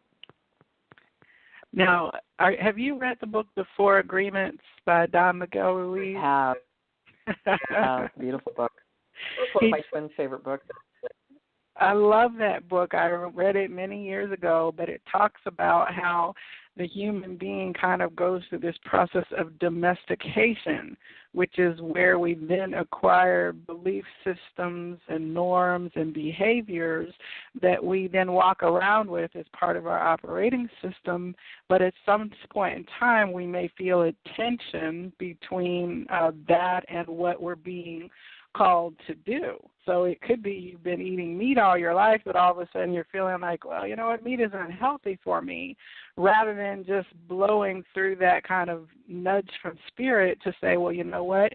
Now, have you read the book The 4 Agreements by Don Miguel Ruiz? I have. Beautiful book. It's one of my twins' favorite books. I love that book. I read it many years ago, but it talks about how the human being kind of goes through this process of domestication, which is where we then acquire belief systems and norms and behaviors that we then walk around with as part of our operating system. But at some point in time, we may feel a tension between that and what we're being called to do. So it could be you've been eating meat all your life, but all of a sudden you're feeling like, well, you know what, meat is unhealthy for me, rather than just blowing through that kind of nudge from spirit to say, well, you know what,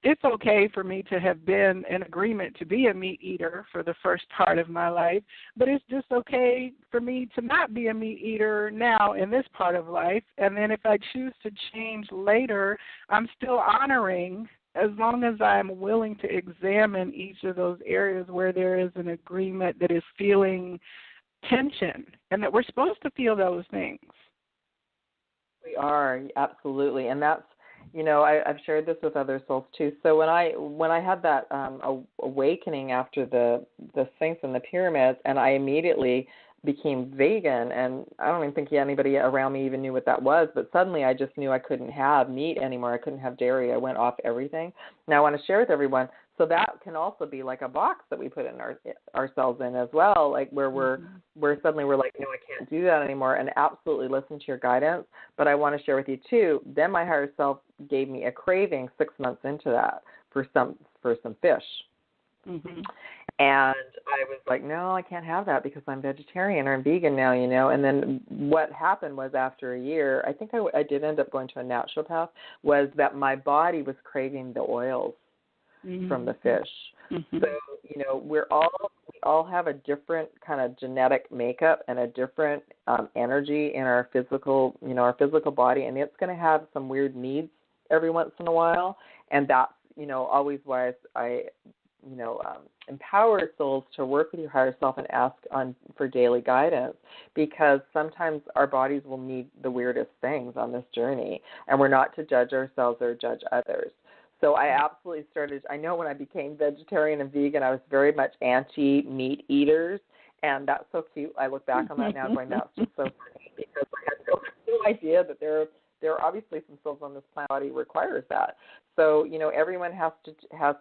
it's okay for me to have been in agreement to be a meat eater for the first part of my life, but it's just okay for me to not be a meat eater now in this part of life. And then if I choose to change later, I'm still honoring, as long as I'm willing to examine each of those areas where there is an agreement that is feeling tension, and that we're supposed to feel those things. We are, absolutely. And that's, I've shared this with other souls too. So when I had that awakening after the Sphinx and the pyramids, and I immediately became vegan, and I don't even think anybody around me even knew what that was, but suddenly I just knew I couldn't have meat anymore. I couldn't have dairy. I went off everything. Now I want to share with everyone, so that can also be like a box that we put in ourselves in as well, like where where suddenly we're like, no, I can't do that anymore, and absolutely listen to your guidance. But I want to share with you too, then my higher self gave me a craving 6 months into that for some fish. And I was like, no, I can't have that because I'm vegetarian or I'm vegan now, And then what happened was after a year, I think I did end up going to a naturopath, was that my body was craving the oils from the fish. So, we all have a different kind of genetic makeup and a different energy in our physical, our physical body, and it's going to have some weird needs every once in a while. And that's, always why I empower souls to work with your higher self and ask for daily guidance, because sometimes our bodies will need the weirdest things on this journey, and we're not to judge ourselves or judge others. So I absolutely I know when I became vegetarian and vegan, I was very much anti-meat eaters, and that's so cute. I look back on that now going, that's just so funny, because I had no idea that there are obviously some souls on this planet body requires that. So, everyone has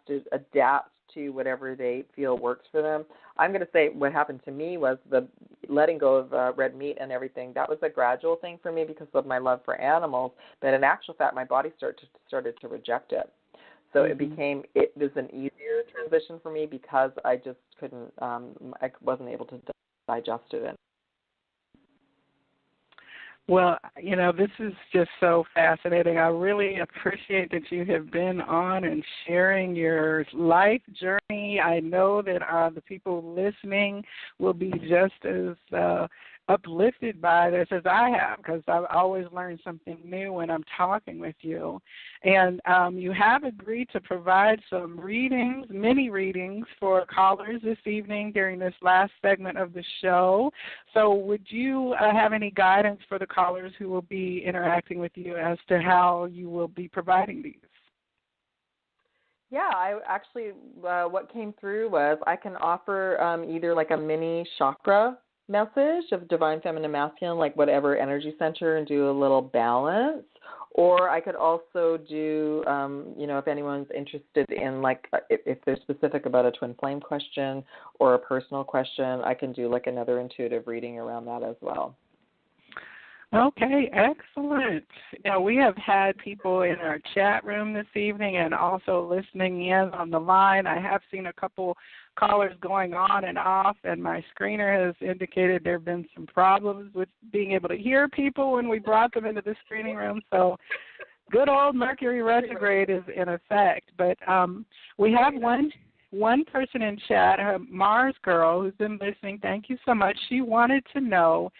to adapt to whatever they feel works for them. I'm going to say what happened to me was the letting go of red meat and everything. That was a gradual thing for me because of my love for animals. But in actual fact, my body started to reject it. So it was an easier transition for me because I just couldn't, I wasn't able to digest it. Well, this is just so fascinating. I really appreciate that you have been on and sharing your life journey. I know that the people listening will be just as uplifted by this as I have, because I've always learned something new when I'm talking with you. And you have agreed to provide some readings, mini readings for callers this evening during this last segment of the show. So would you have any guidance for the callers who will be interacting with you as to how you will be providing these? Yeah, I actually, what came through was I can offer either like a mini chakra message of divine feminine masculine, like whatever energy center, and do a little balance. Or I could also do, if anyone's interested in, like, if they're specific about a twin flame question or a personal question, I can do like another intuitive reading around that as well. Okay, excellent. Now, we have had people in our chat room this evening and also listening in on the line. I have seen a couple callers going on and off, and my screener has indicated there have been some problems with being able to hear people when we brought them into the screening room. So good old Mercury retrograde is in effect. But we have one person in chat, Mars Girl, who's been listening. Thank you so much. She wanted to know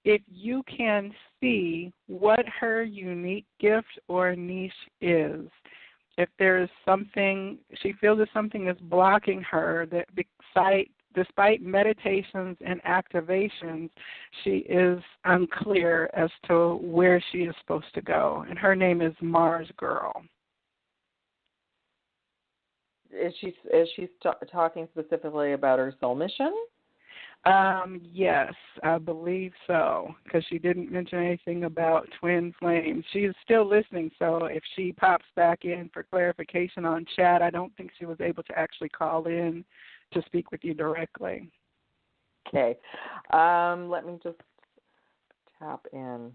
if you can see what her unique gift or niche is. If there is something, she feels that something is blocking her, that despite meditations and activations, she is unclear as to where she is supposed to go. And her name is Mars Girl. Is she talking specifically about her soul mission? Yes, I believe so, because she didn't mention anything about twin flames. She is still listening, so if she pops back in for clarification on chat, I don't think she was able to actually call in to speak with you directly. Okay. Let me just tap in.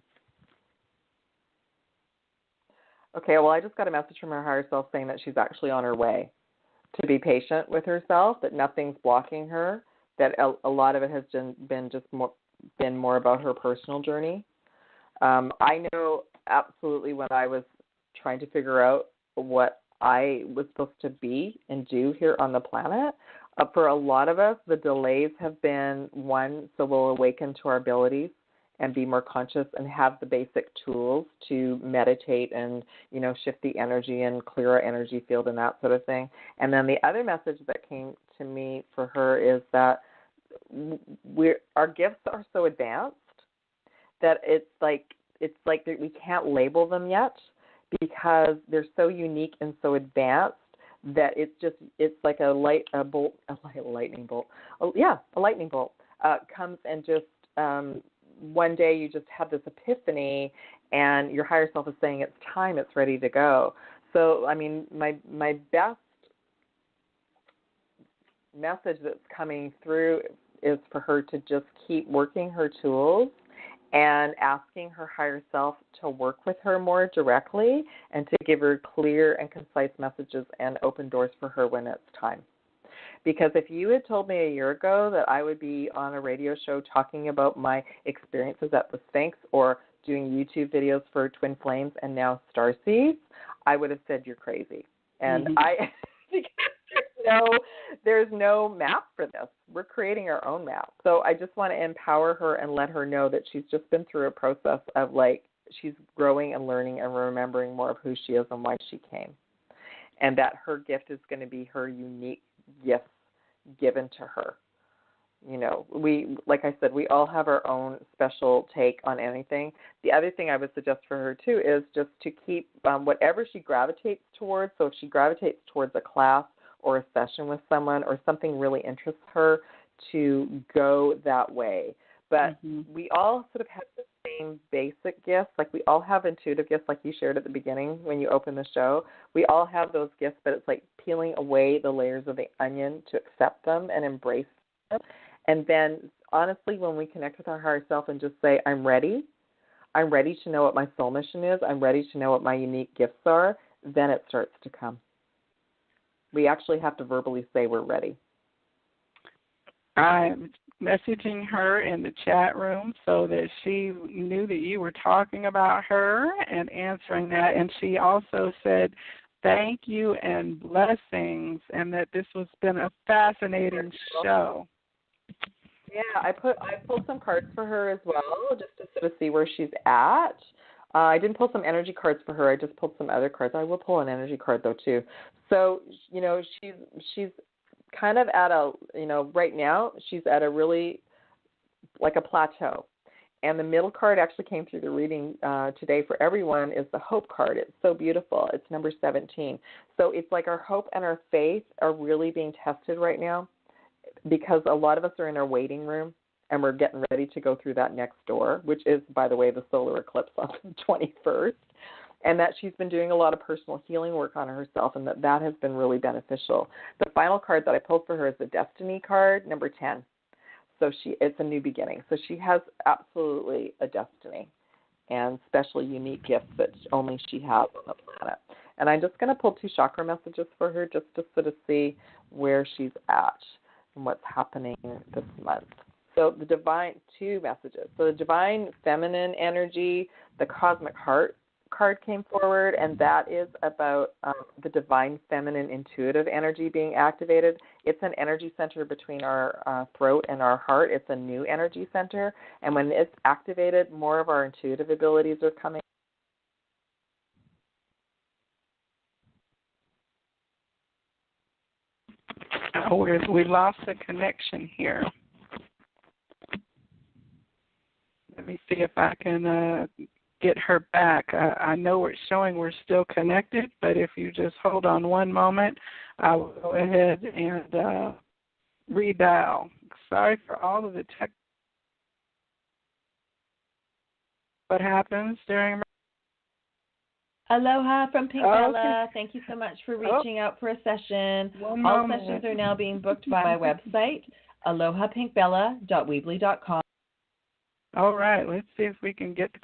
Okay, well, I just got a message from her higher self saying that she's actually on her way. To be patient with herself, that nothing's blocking her, that a lot of it has been more about her personal journey. I know absolutely when I was trying to figure out what I was supposed to be and do here on the planet, for a lot of us, the delays have been, one, so we'll awaken to our abilities and be more conscious and have the basic tools to meditate and, shift the energy and clear our energy field and that sort of thing. And then the other message that came to me for her is that our gifts are so advanced that it's like we can't label them yet because they're so unique and so advanced that it's like a lightning bolt comes and just one day you just have this epiphany and your higher self is saying it's time, it's ready to go. So, I mean, my best message that's coming through is for her to just keep working her tools and asking her higher self to work with her more directly and to give her clear and concise messages and open doors for her when it's time. Because if you had told me a year ago that I would be on a radio show talking about my experiences at the Sphinx or doing YouTube videos for Twin Flames and now Starseeds, I would have said you're crazy. And there's no map for this. We're creating our own map. So I just want to empower her and let her know that she's just been through a process of she's growing and learning and remembering more of who she is and why she came. And that her gift is going to be her unique gifts given to her. Like I said, we all have our own special take on anything. The other thing I would suggest for her too is just to keep whatever she gravitates towards. So if she gravitates towards a class or a session with someone or something really interests her, to go that way. But we all sort of have the same basic gifts. Like we all have intuitive gifts, like you shared at the beginning when you opened the show. We all have those gifts, but it's like peeling away the layers of the onion to accept them and embrace them. And then, honestly, when we connect with our higher self and just say, I'm ready to know what my soul mission is, I'm ready to know what my unique gifts are, then it starts to come. We actually have to verbally say we're ready. I'm messaging her in the chat room so that she knew that you were talking about her and answering that. And she also said, thank you and blessings, and that this has been a fascinating show. Yeah, I pulled some cards for her as well, just to sort of see where she's at. I didn't pull some energy cards for her. I just pulled some other cards. I will pull an energy card though too. So she's kind of at a right now she's at a really like a plateau. And the middle card actually came through the reading today for everyone is the hope card. It's so beautiful. It's number 17. So it's like our hope and our faith are really being tested right now because a lot of us are in our waiting room and we're getting ready to go through that next door, which is, by the way, the solar eclipse on the 21st. And that she's been doing a lot of personal healing work on herself and that has been really beneficial. The final card that I pulled for her is the Destiny card, number 10. So it's a new beginning. So she has absolutely a destiny and special, unique gifts that only she has on the planet. And I'm just going to pull 2 chakra messages for her just to sort of see where she's at and what's happening this month. So the divine, 2 messages. So the divine feminine energy, the cosmic heart card came forward, and that is about the divine feminine intuitive energy being activated. It's an energy center between our throat and our heart. It's a new energy center, and when it's activated, more of our intuitive abilities are coming. Oh, we lost the connection here. Let me see if I can get her back. I know it's showing we're still connected, but if you just hold on one moment, I will go ahead and redial. Sorry for all of the tech. What happens during... Aloha from Pink Okay. Bella. Thank you so much for reaching out for a session. One All moment. sessions are now being booked by my website, alohapinkbella.weebly.com. All right, let's see if we can get the...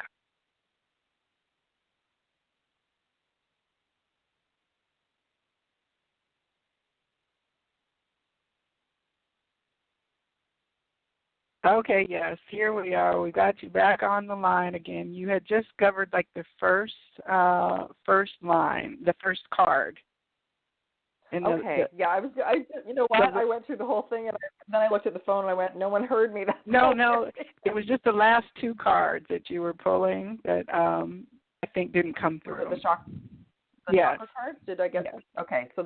Okay, yes, here we are. We got you back on the line again. You had just covered like the first line, the first card. Okay, yeah, I you know what? I went through the whole thing, and then I looked at the phone, and I went, no one heard me. No, it was just the last 2 cards that you were pulling that I think didn't come through. The chakra cards? Did I get them? Okay, so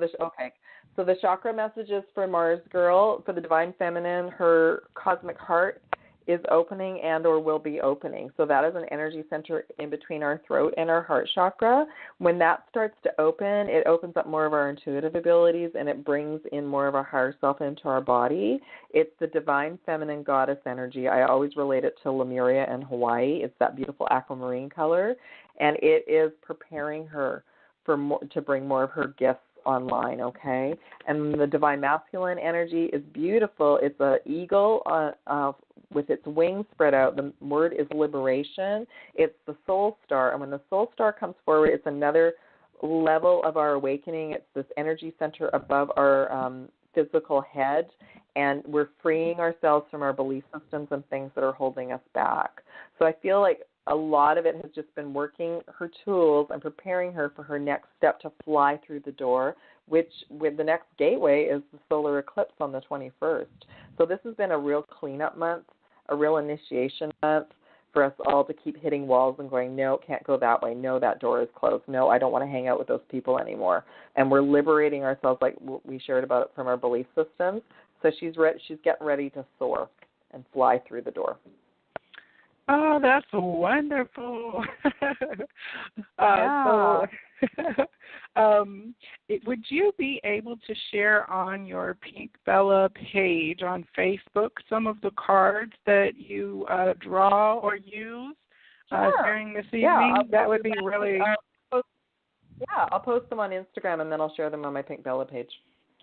the chakra messages for Mars Girl, for the Divine Feminine, her cosmic heart is opening and or will be opening. So that is an energy center in between our throat and our heart chakra. When that starts to open, it opens up more of our intuitive abilities and it brings in more of our higher self into our body. It's the Divine Feminine Goddess energy. I always relate it to Lemuria and Hawaii. It's that beautiful aquamarine color, and it is preparing her to bring more of her gifts online, okay? And the Divine Masculine energy is beautiful. It's an eagle with its wings spread out. The word is liberation. It's the soul star, and when the soul star comes forward, it's another level of our awakening. It's this energy center above our physical head, and we're freeing ourselves from our belief systems and things that are holding us back. So I feel like a lot of it has just been working her tools and preparing her for her next step to fly through the door, which with the next gateway is the solar eclipse on the 21st. So this has been a real cleanup month, a real initiation month for us all to keep hitting walls and going, no, can't go that way. No, that door is closed. No, I don't want to hang out with those people anymore. And we're liberating ourselves like we shared about it from our belief systems. So she's getting ready to soar and fly through the door. Oh, that's wonderful. Would you be able to share on your Pink Bella page on Facebook some of the cards that you draw or use during this evening? Yeah, that would be really... I'll post them on Instagram, and then I'll share them on my Pink Bella page.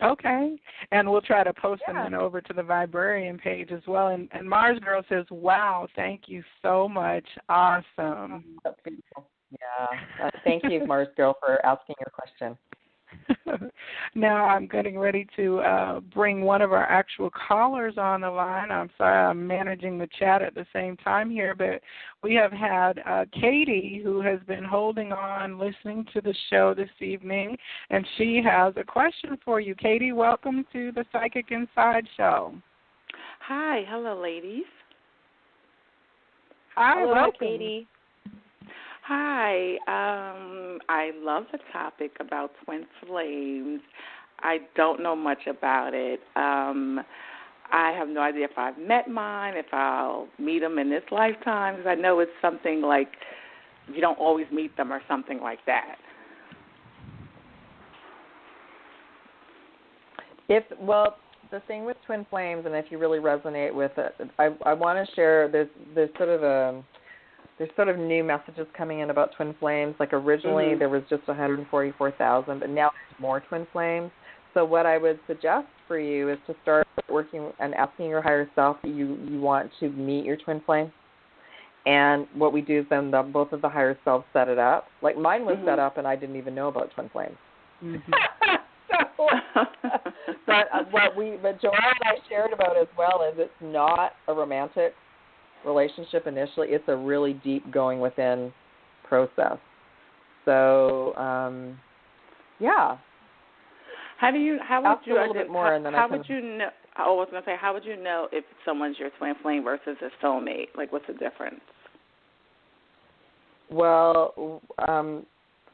Okay, and we'll try to post them then over to the Vibrarian page as well. And Mars Girl says, wow, thank you so much. Awesome. That's beautiful. Yeah. Thank you, Mars Girl, for asking your question. Now I'm getting ready to bring one of our actual callers on the line. I'm sorry, I'm managing the chat at the same time here, but we have had Katie, who has been holding on, listening to the show this evening, and she has a question for you. Katie, welcome to the Psychic Inside Show. Hi. Hello, ladies. Hi, Hello, welcome. Katie. Hi. I love the topic about twin flames. I don't know much about it. I have no idea if I've met mine, if I'll meet them in this lifetime, because I know it's something like you don't always meet them or something like that. The thing with twin flames, and if you really resonate with it, I want to share. There's sort of new messages coming in about twin flames. Like originally there was just 144,000, but now there's more twin flames. So what I would suggest for you is to start working and asking your higher self that you want to meet your twin flame. And what we do is then both of the higher selves set it up. Like mine was set up, and I didn't even know about twin flames. But Joanne and I shared about as well is it's not a romantic relationship initially. It's a really deep going within process. So, yeah. How would you know? I was going to say, how would you know if someone's your twin flame versus a soulmate? Like, what's the difference? Well,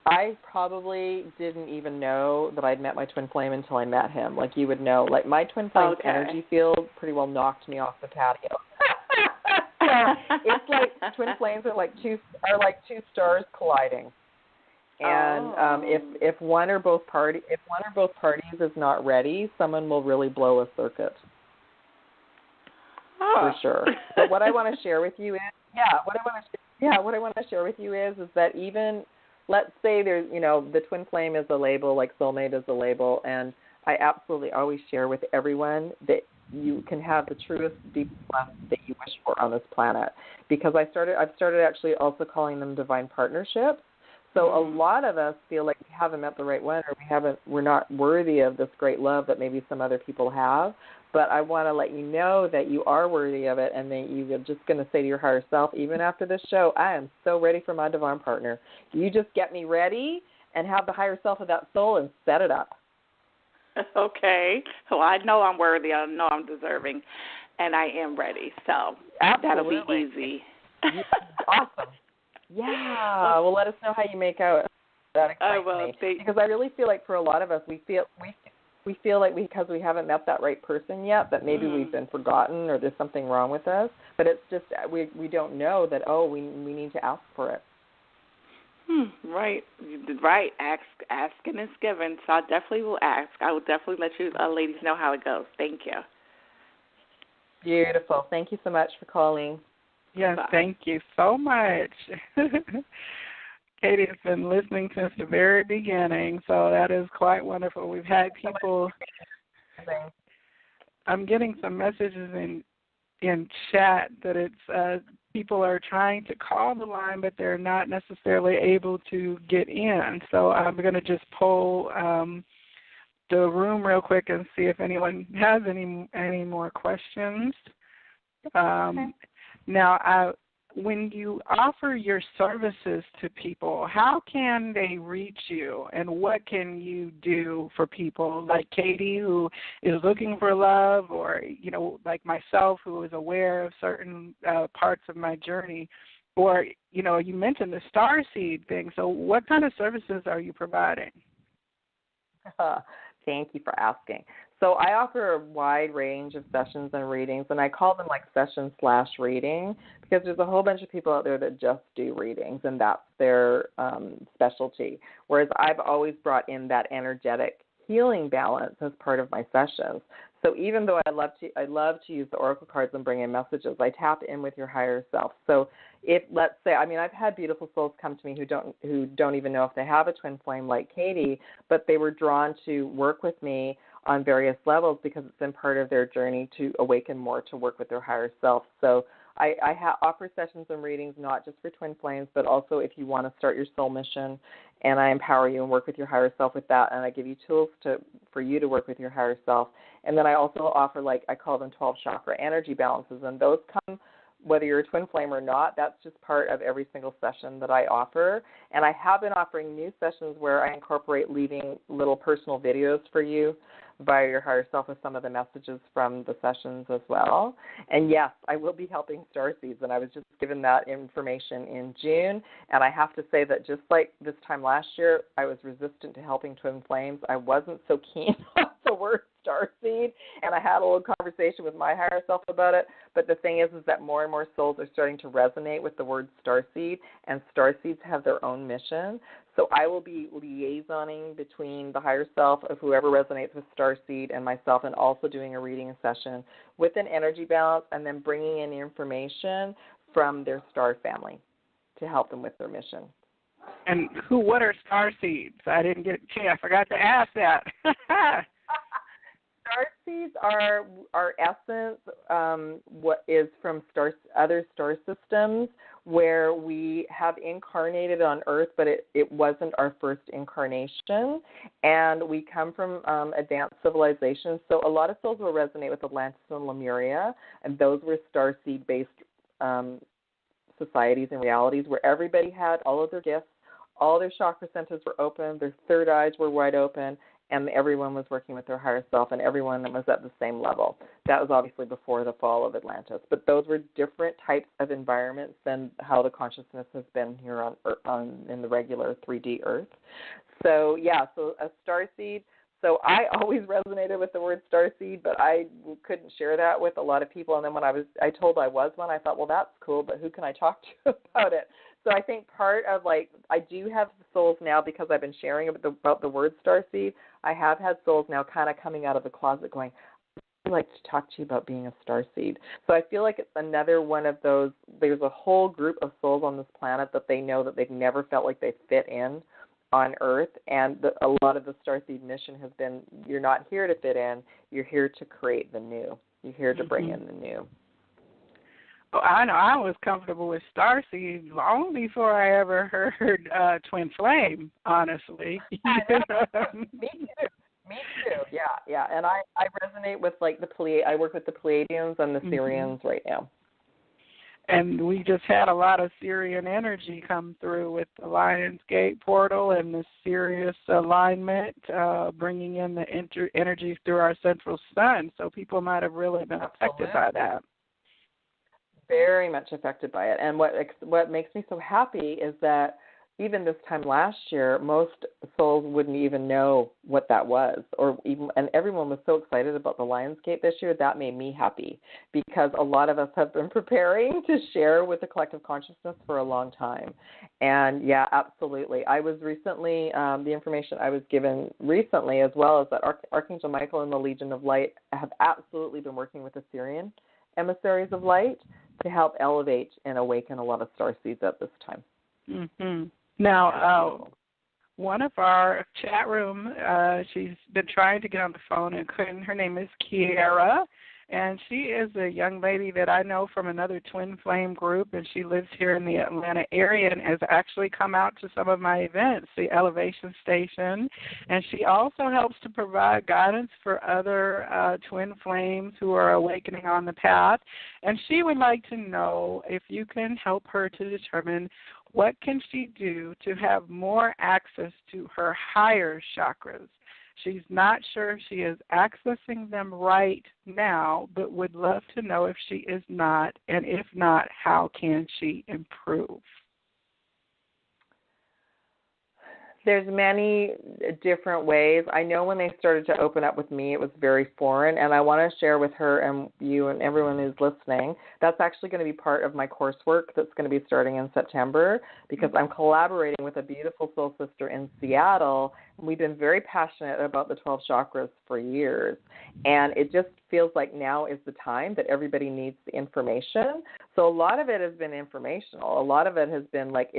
I probably didn't even know that I'd met my twin flame until I met him. Like you would know. Like my twin flame's energy field pretty well knocked me off the patio. It's like twin flames are like two stars colliding. And if one or both parties is not ready, someone will really blow a circuit. For sure. But what I want to share with you is what I want to share with you is that even let's say there's, the twin flame is a label, like soulmate is a label, and I absolutely always share with everyone that you can have the truest, deepest love that you wish for on this planet. Because I've started actually also calling them divine partnerships. So a lot of us feel like we haven't met the right one, or we're not worthy of this great love that maybe some other people have. But I want to let you know that you are worthy of it, and that you're just going to say to your higher self, even after this show, I am so ready for my divine partner. You just get me ready and have the higher self of that soul and set it up. Okay. So I know I'm worthy. I know I'm deserving, and I am ready. So that'll be easy. Awesome. Yeah. Well, let us know how you make out. That excites me. Because I really feel like for a lot of us, we feel like because we haven't met that right person yet, that maybe we've been forgotten or there's something wrong with us. But it's just we don't know that, we need to ask for it. Right. Asking is given. So I definitely will ask. I will definitely let you ladies know how it goes. Thank you. Beautiful. Thank you so much for calling. Yes, thank you so much. Katie has been listening since the very beginning, so that is quite wonderful. We've had people. I'm getting some messages in chat that it's people are trying to call the line, but they're not necessarily able to get in. So I'm going to just poll the room real quick and see if anyone has any more questions. Now, when you offer your services to people, how can they reach you, and what can you do for people like Katie, who is looking for love, or, like myself, who is aware of certain parts of my journey, or, you mentioned the starseed thing. So what kind of services are you providing? Thank you for asking. So I offer a wide range of sessions and readings, and I call them like session/reading because there's a whole bunch of people out there that just do readings, and that's their specialty. Whereas I've always brought in that energetic healing balance as part of my sessions. So even though I love to use the oracle cards and bring in messages, I tap in with your higher self. So if, let's say, I've had beautiful souls come to me who don't even know if they have a twin flame like Katie, but they were drawn to work with me on various levels because it's been part of their journey to awaken more to work with their higher self. So I offer sessions and readings not just for twin flames, but also if you want to start your soul mission, and I empower you and work with your higher self with that, and I give you tools for you to work with your higher self. And then I also offer, I call them 12 chakra energy balances, and those come whether you're a twin flame or not. That's just part of every single session that I offer. And I have been offering new sessions where I incorporate leaving little personal videos for you via your higher self with some of the messages from the sessions as well. And yes, I will be helping starseeds, and I was just given that information in June. And I have to say that just like this time last year, I was resistant to helping twin flames. I wasn't so keen on the word starseed, and I had a little conversation with my higher self about it. But the thing is that more and more souls are starting to resonate with the word starseed, and starseeds have their own mission. So I will be liaisoning between the higher self of whoever resonates with starseed and myself, and also doing a reading session with an energy balance, and then bringing in information from their star family to help them with their mission. And what are starseeds? I didn't get a chance. I forgot to ask that. Starseeds are our essence, what is from other star systems where we have incarnated on Earth, but it wasn't our first incarnation, and we come from advanced civilizations. So a lot of souls will resonate with Atlantis and Lemuria, and those were starseed-based societies and realities where everybody had all of their gifts, all their chakra centers were open, their third eyes were wide open, and everyone was working with their higher self, and everyone was at the same level. That was obviously before the fall of Atlantis. But those were different types of environments than how the consciousness has been here on Earth, in the regular 3D Earth. So, yeah, so a starseed. So I always resonated with the word starseed, but I couldn't share that with a lot of people. And then when I told I was one, I thought, well, that's cool, but who can I talk to about it? So I think part of, I do have souls now because I've been sharing about the word starseed. I have had souls now kind of coming out of the closet going, I'd like to talk to you about being a starseed. So I feel like it's another one of those, there's a whole group of souls on this planet that they know that they've never felt like they fit in on Earth, and a lot of the starseed mission has been, you're not here to fit in, you're here to create the new. You're here to bring in the new. Well, I know I was comfortable with starseed long before I ever heard twin flame, honestly. Me too. Yeah. And I resonate with I work with the Pleiadians and the Sirians right now. And we just had a lot of Sirian energy come through with the Lionsgate portal and the Sirius alignment, bringing in the energies through our central sun. So people might have really been affected by that. Very much affected by it. And what makes me so happy is that even this time last year, most souls wouldn't even know what that was, and everyone was so excited about the Lionsgate this year. That made me happy because a lot of us have been preparing to share with the collective consciousness for a long time. And yeah, absolutely. I was recently, the information I was given recently as well is that Archangel Michael and the Legion of Light have absolutely been working with the Sirian emissaries of light to help elevate and awaken a lot of starseeds at this time. Mm-hmm. Now, one of our chat room, she's been trying to get on the phone and couldn't. Her name is Kiara, and she is a young lady that I know from another twin flame group, and she lives here in the Atlanta area and has actually come out to some of my events, the Elevation Station, and she also helps to provide guidance for other twin flames who are awakening on the path, and she would like to know if you can help her to determine what can she do to have more access to her higher chakras. She's not sure if she is accessing them right now, but would love to know if she is not, and if not, how can she improve? There's many different ways. I know when they started to open up with me, it was very foreign, and I want to share with her and you and everyone who's listening, that's actually going to be part of my coursework that's going to be starting in September because I'm collaborating with a beautiful soul sister in Seattle. We've been very passionate about the 12 chakras for years, and it just feels like now is the time that everybody needs the information. So a lot of it has been informational. A lot of it has been like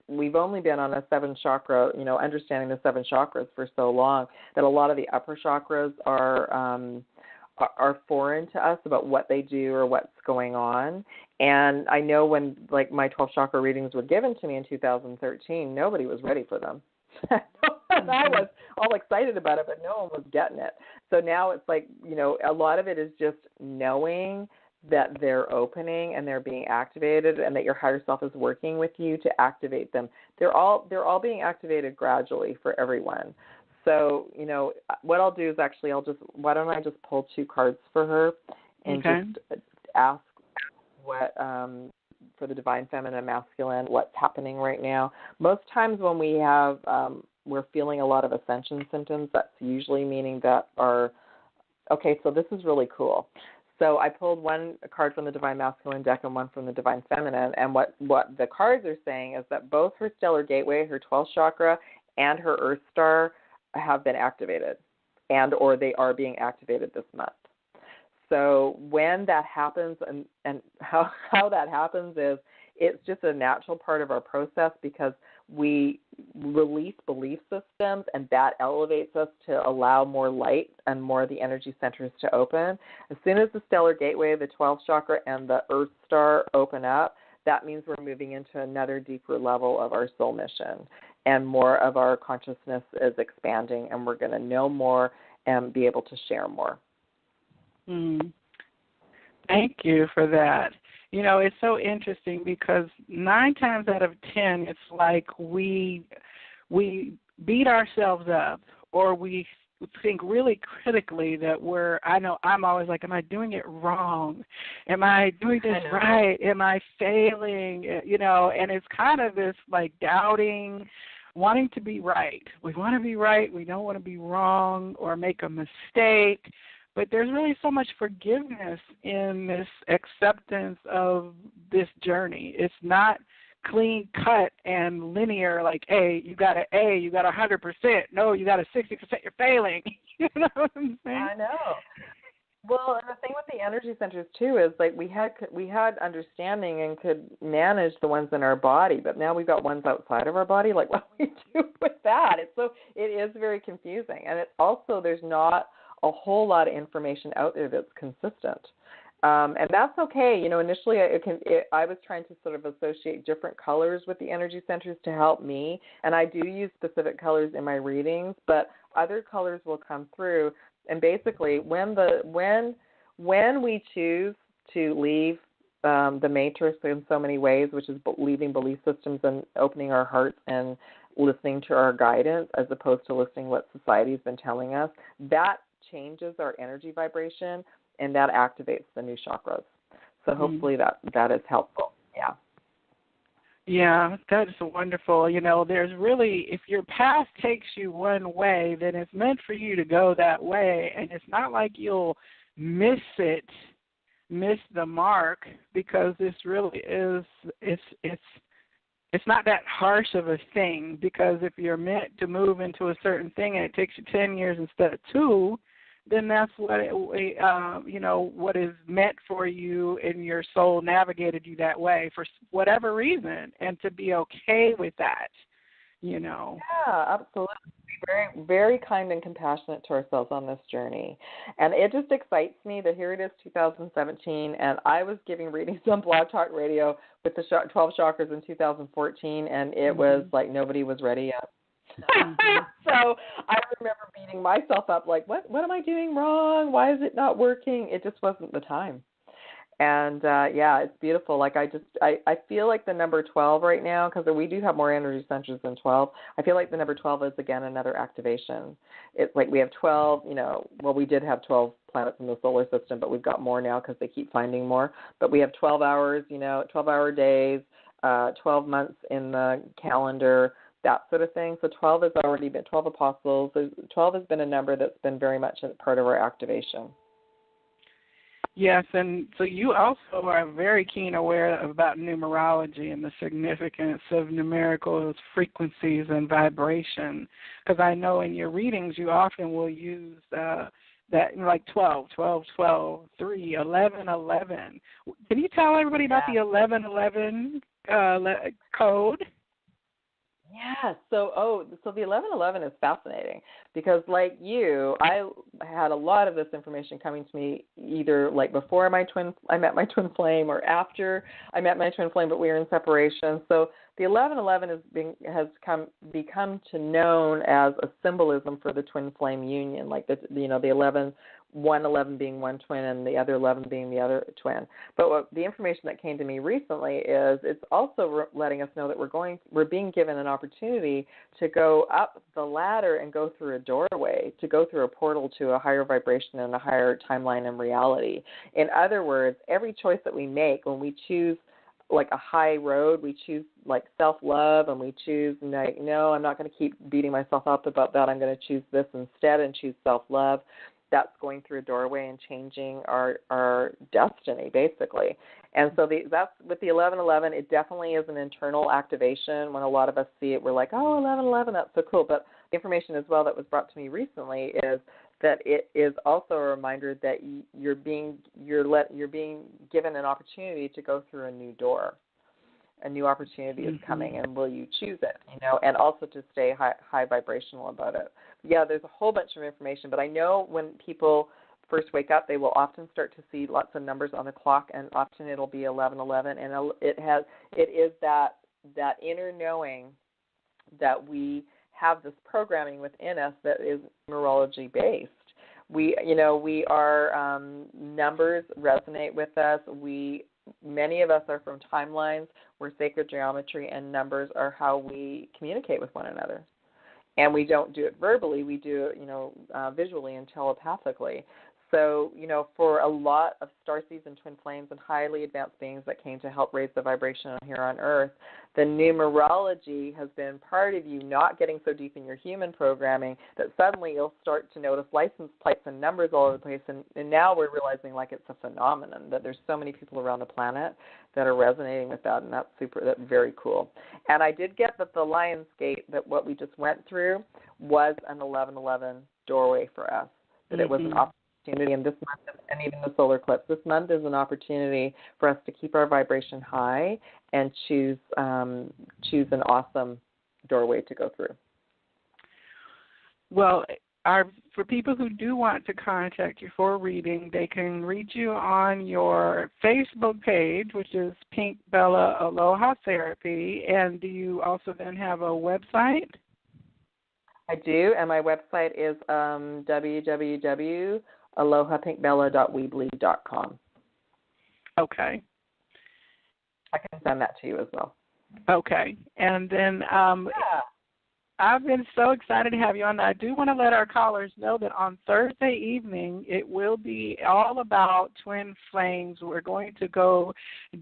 we've only been on a 7 chakra, understanding the 7 chakras for so long that a lot of the upper chakras are foreign to us about what they do or what's going on. And I know when my 12 chakra readings were given to me in 2013, nobody was ready for them. I was all excited about it, but no one was getting it. So now it's a lot of it is just knowing that they're opening and they're being activated and that your higher self is working with you to activate them. They're all being activated gradually for everyone. So, what I'll do is actually why don't I just pull 2 cards for her and just ask what, for the divine feminine and masculine, what's happening right now. Most times when we have, we're feeling a lot of ascension symptoms, that's usually meaning that so this is really cool. So I pulled 1 card from the divine masculine deck and 1 from the divine feminine, and what the cards are saying is that both her stellar gateway, her 12th chakra, and her earth star have been activated, or they are being activated this month. So when that happens, and how that happens is it's just a natural part of our process because we release belief systems, and that elevates us to allow more light and more of the energy centers to open. As soon as the stellar gateway, the 12th chakra, and the earth star open up, that means we're moving into another deeper level of our soul mission, and more of our consciousness is expanding, and we're going to know more and be able to share more. Thank you for that. It's so interesting because 9 times out of 10, it's like we beat ourselves up, or we think really critically that I'm always like, am I doing it wrong? Am I doing this right? Am I failing? And it's kind of this like doubting, wanting to be right. We want to be right. We don't want to be wrong or make a mistake. But there's really so much forgiveness in this acceptance of this journey. It's not clean cut and linear, like, you got an A, you got 100%. No, you got a 60%, you're failing. You know what I'm saying? I know. Well, and the thing with the energy centers, too, is like we had understanding and could manage the ones in our body, but now we've got ones outside of our body. Like, what do we do with that? It is very confusing. And it's also, there's not a whole lot of information out there that's consistent. And that's okay. Initially I was trying to sort of associate different colors with the energy centers to help me, and I do use specific colors in my readings, but other colors will come through. And basically, when we choose to leave the matrix in so many ways, which is leaving belief systems and opening our hearts and listening to our guidance as opposed to listening to what society's been telling us, that changes our energy vibration, and that activates the new chakras. So hopefully that is helpful. Yeah. Yeah, that's wonderful. There's really, if your path takes you one way, then it's meant for you to go that way, and it's not like you'll miss the mark, because this really is, it's not that harsh of a thing, because if you're meant to move into a certain thing and it takes you 10 years instead of 2, then that's what what is meant for you, and your soul navigated you that way for whatever reason, and to be okay with that, Yeah, absolutely. Very, very kind and compassionate to ourselves on this journey. And it just excites me that here it is, 2017, and I was giving readings on Blog Talk Radio with the 12 chakras in 2014, and it was like nobody was ready yet. So I remember beating myself up like, what am I doing wrong? Why is it not working? It just wasn't the time. And, it's beautiful. Like I feel like the number 12 right now, because we do have more energy centers than 12, I feel like the number 12 is, again, another activation. It's like we have 12, we did have 12 planets in the solar system, but we've got more now because they keep finding more. But we have 12 hours, 12-hour days, 12 months in the calendar, that sort of thing. So 12 has already been 12 apostles. 12 has been a number that's been very much a part of our activation. Yes, and so you also are very keen aware about numerology and the significance of numerical frequencies and vibration, because I know in your readings you often will use that, like 12, 12, 12, 3, 11, 11. Can you tell everybody about the 1111 code? Yeah, so the 1111 is fascinating because, like you, I had a lot of this information coming to me either like before I met my twin flame, or after I met my twin flame, but we were in separation. So the 1111 has become to known as a symbolism for the twin flame union. Like the 11 one 11 being one twin and the other 11 being the other twin. But the information that came to me recently is it's also letting us know that we're being given an opportunity to go up the ladder and go through a doorway, to go through a portal to a higher vibration and a higher timeline and reality. In other words, every choice that we make, when we choose like a high road, we choose like self-love, and we choose, like, no, I'm not going to keep beating myself up about that. I'm going to choose this instead and choose self-love. That's going through a doorway and changing our destiny, basically. And so that's with the 1111, it definitely is an internal activation. When a lot of us see it, we're like, oh, 1111, that's so cool. But the information as well that was brought to me recently is that it is also a reminder that you're being given an opportunity to go through a new door. A new opportunity is coming, and will you choose it? And also to stay high vibrational about it. Yeah, there's a whole bunch of information, but I know when people first wake up, they will often start to see lots of numbers on the clock, and often it'll be 1111, and it is that inner knowing that we have this programming within us that is numerology based. We are numbers resonate with us. Many of us are from timelines where sacred geometry and numbers are how we communicate with one another. And we don't do it verbally, we do it, visually and telepathically. So, for a lot of starseeds and twin flames and highly advanced beings that came to help raise the vibration here on Earth, the numerology has been part of you not getting so deep in your human programming that suddenly you'll start to notice license plates and numbers all over the place. And now we're realizing like it's a phenomenon, that there's so many people around the planet that are resonating with that, and that's very cool. And I did get that the Lion's Gate, that what we just went through, was an 1111 doorway for us, that it was an opportunity. And this month, and even the solar eclipse, this month is an opportunity for us to keep our vibration high and choose an awesome doorway to go through. Well, for people who do want to contact you for a reading, they can reach you on your Facebook page, which is Pink Bella Aloha Therapy. And do you also then have a website? I do, and my website is www.alohapinkbella.weebly.com. Okay. I can send that to you as well. Okay. And then I've been so excited to have you on. I do want to let our callers know that on Thursday evening, it will be all about twin flames. We're going to go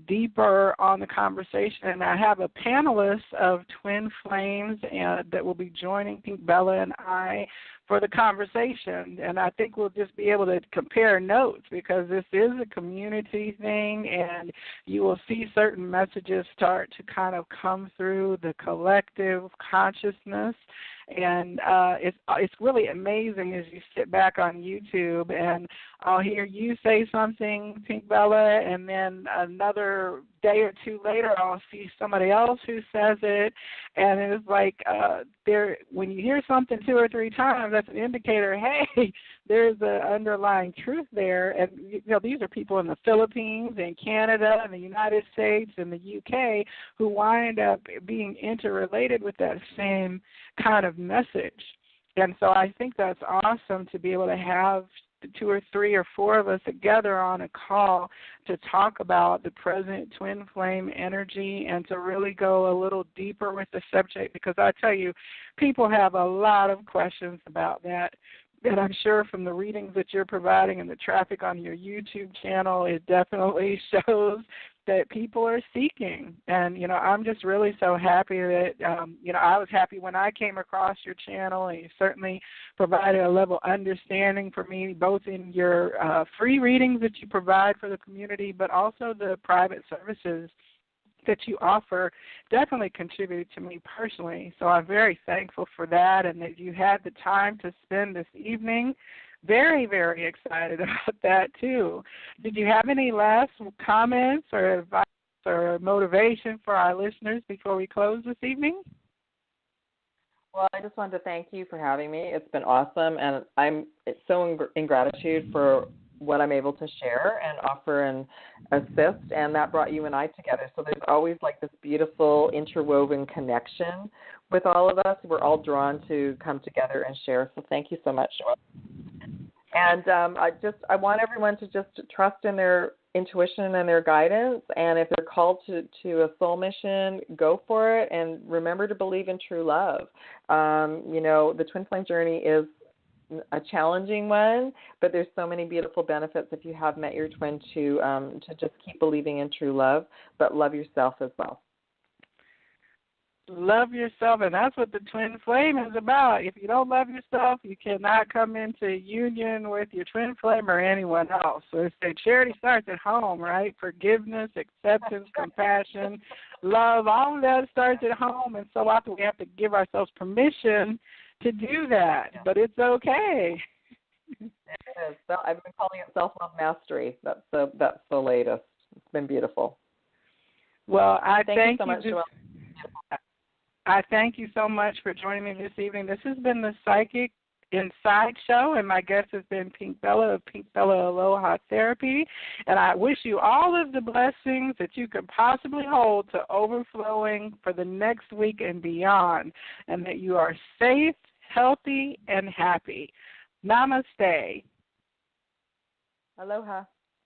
deeper on the conversation, and I have a panelist of twin flames that will be joining Pink Bella and I for the conversation. And I think we'll just be able to compare notes, because this is a community thing, and you will see certain messages start to kind of come through the collective consciousness. And it's really amazing as you sit back on YouTube, and I'll hear you say something, Pink Bella, and then another day or two later I'll see somebody else who says it, and it's like when you hear something 2 or 3 times, that's an indicator, hey, there's an underlying truth there. And these are people in the Philippines and Canada and the United States and the UK who wind up being interrelated with that same kind of message. And so I think that's awesome to be able to have 2 or 3 or 4 of us together on a call to talk about the present twin flame energy and to really go a little deeper with the subject, because I tell you, people have a lot of questions about that. And I'm sure from the readings that you're providing and the traffic on your YouTube channel, it definitely shows that people are seeking. And, I'm just really so happy that, I was happy when I came across your channel, and you certainly provided a level of understanding for me, both in your free readings that you provide for the community, but also the private services that you offer definitely contributed to me personally. So I'm very thankful for that, and that you had the time to spend this evening. Very, very excited about that, too. Did you have any last comments or advice or motivation for our listeners before we close this evening? Well, I just wanted to thank you for having me. It's been awesome, and I'm so in gratitude for what I'm able to share and offer and assist, and that brought you and I together. So there's always like this beautiful interwoven connection with all of us. We're all drawn to come together and share. So thank you so much. And I want everyone to just trust in their intuition and their guidance. And if they're called to a soul mission, go for it. And remember to believe in true love. The twin flame journey is a challenging one, but there's so many beautiful benefits if you have met your twin to just keep believing in true love, but love yourself as well. Love yourself, and that's what the twin flame is about. If you don't love yourself, you cannot come into union with your twin flame or anyone else. So they say charity starts at home, right? Forgiveness, acceptance, compassion, love, all of that starts at home, and so often we have to give ourselves permission to do that, but it's okay. It is. So I've been calling it self-love mastery. That's the latest. It's been beautiful. Well, I thank you so much, Joelle. I thank you so much for joining me this evening. This has been the Psychic Inside Show, and my guest has been Pink Bella of Pink Bella Aloha Therapy. And I wish you all of the blessings that you could possibly hold to overflowing for the next week and beyond, and that you are safe, healthy, and happy. Namaste. Aloha.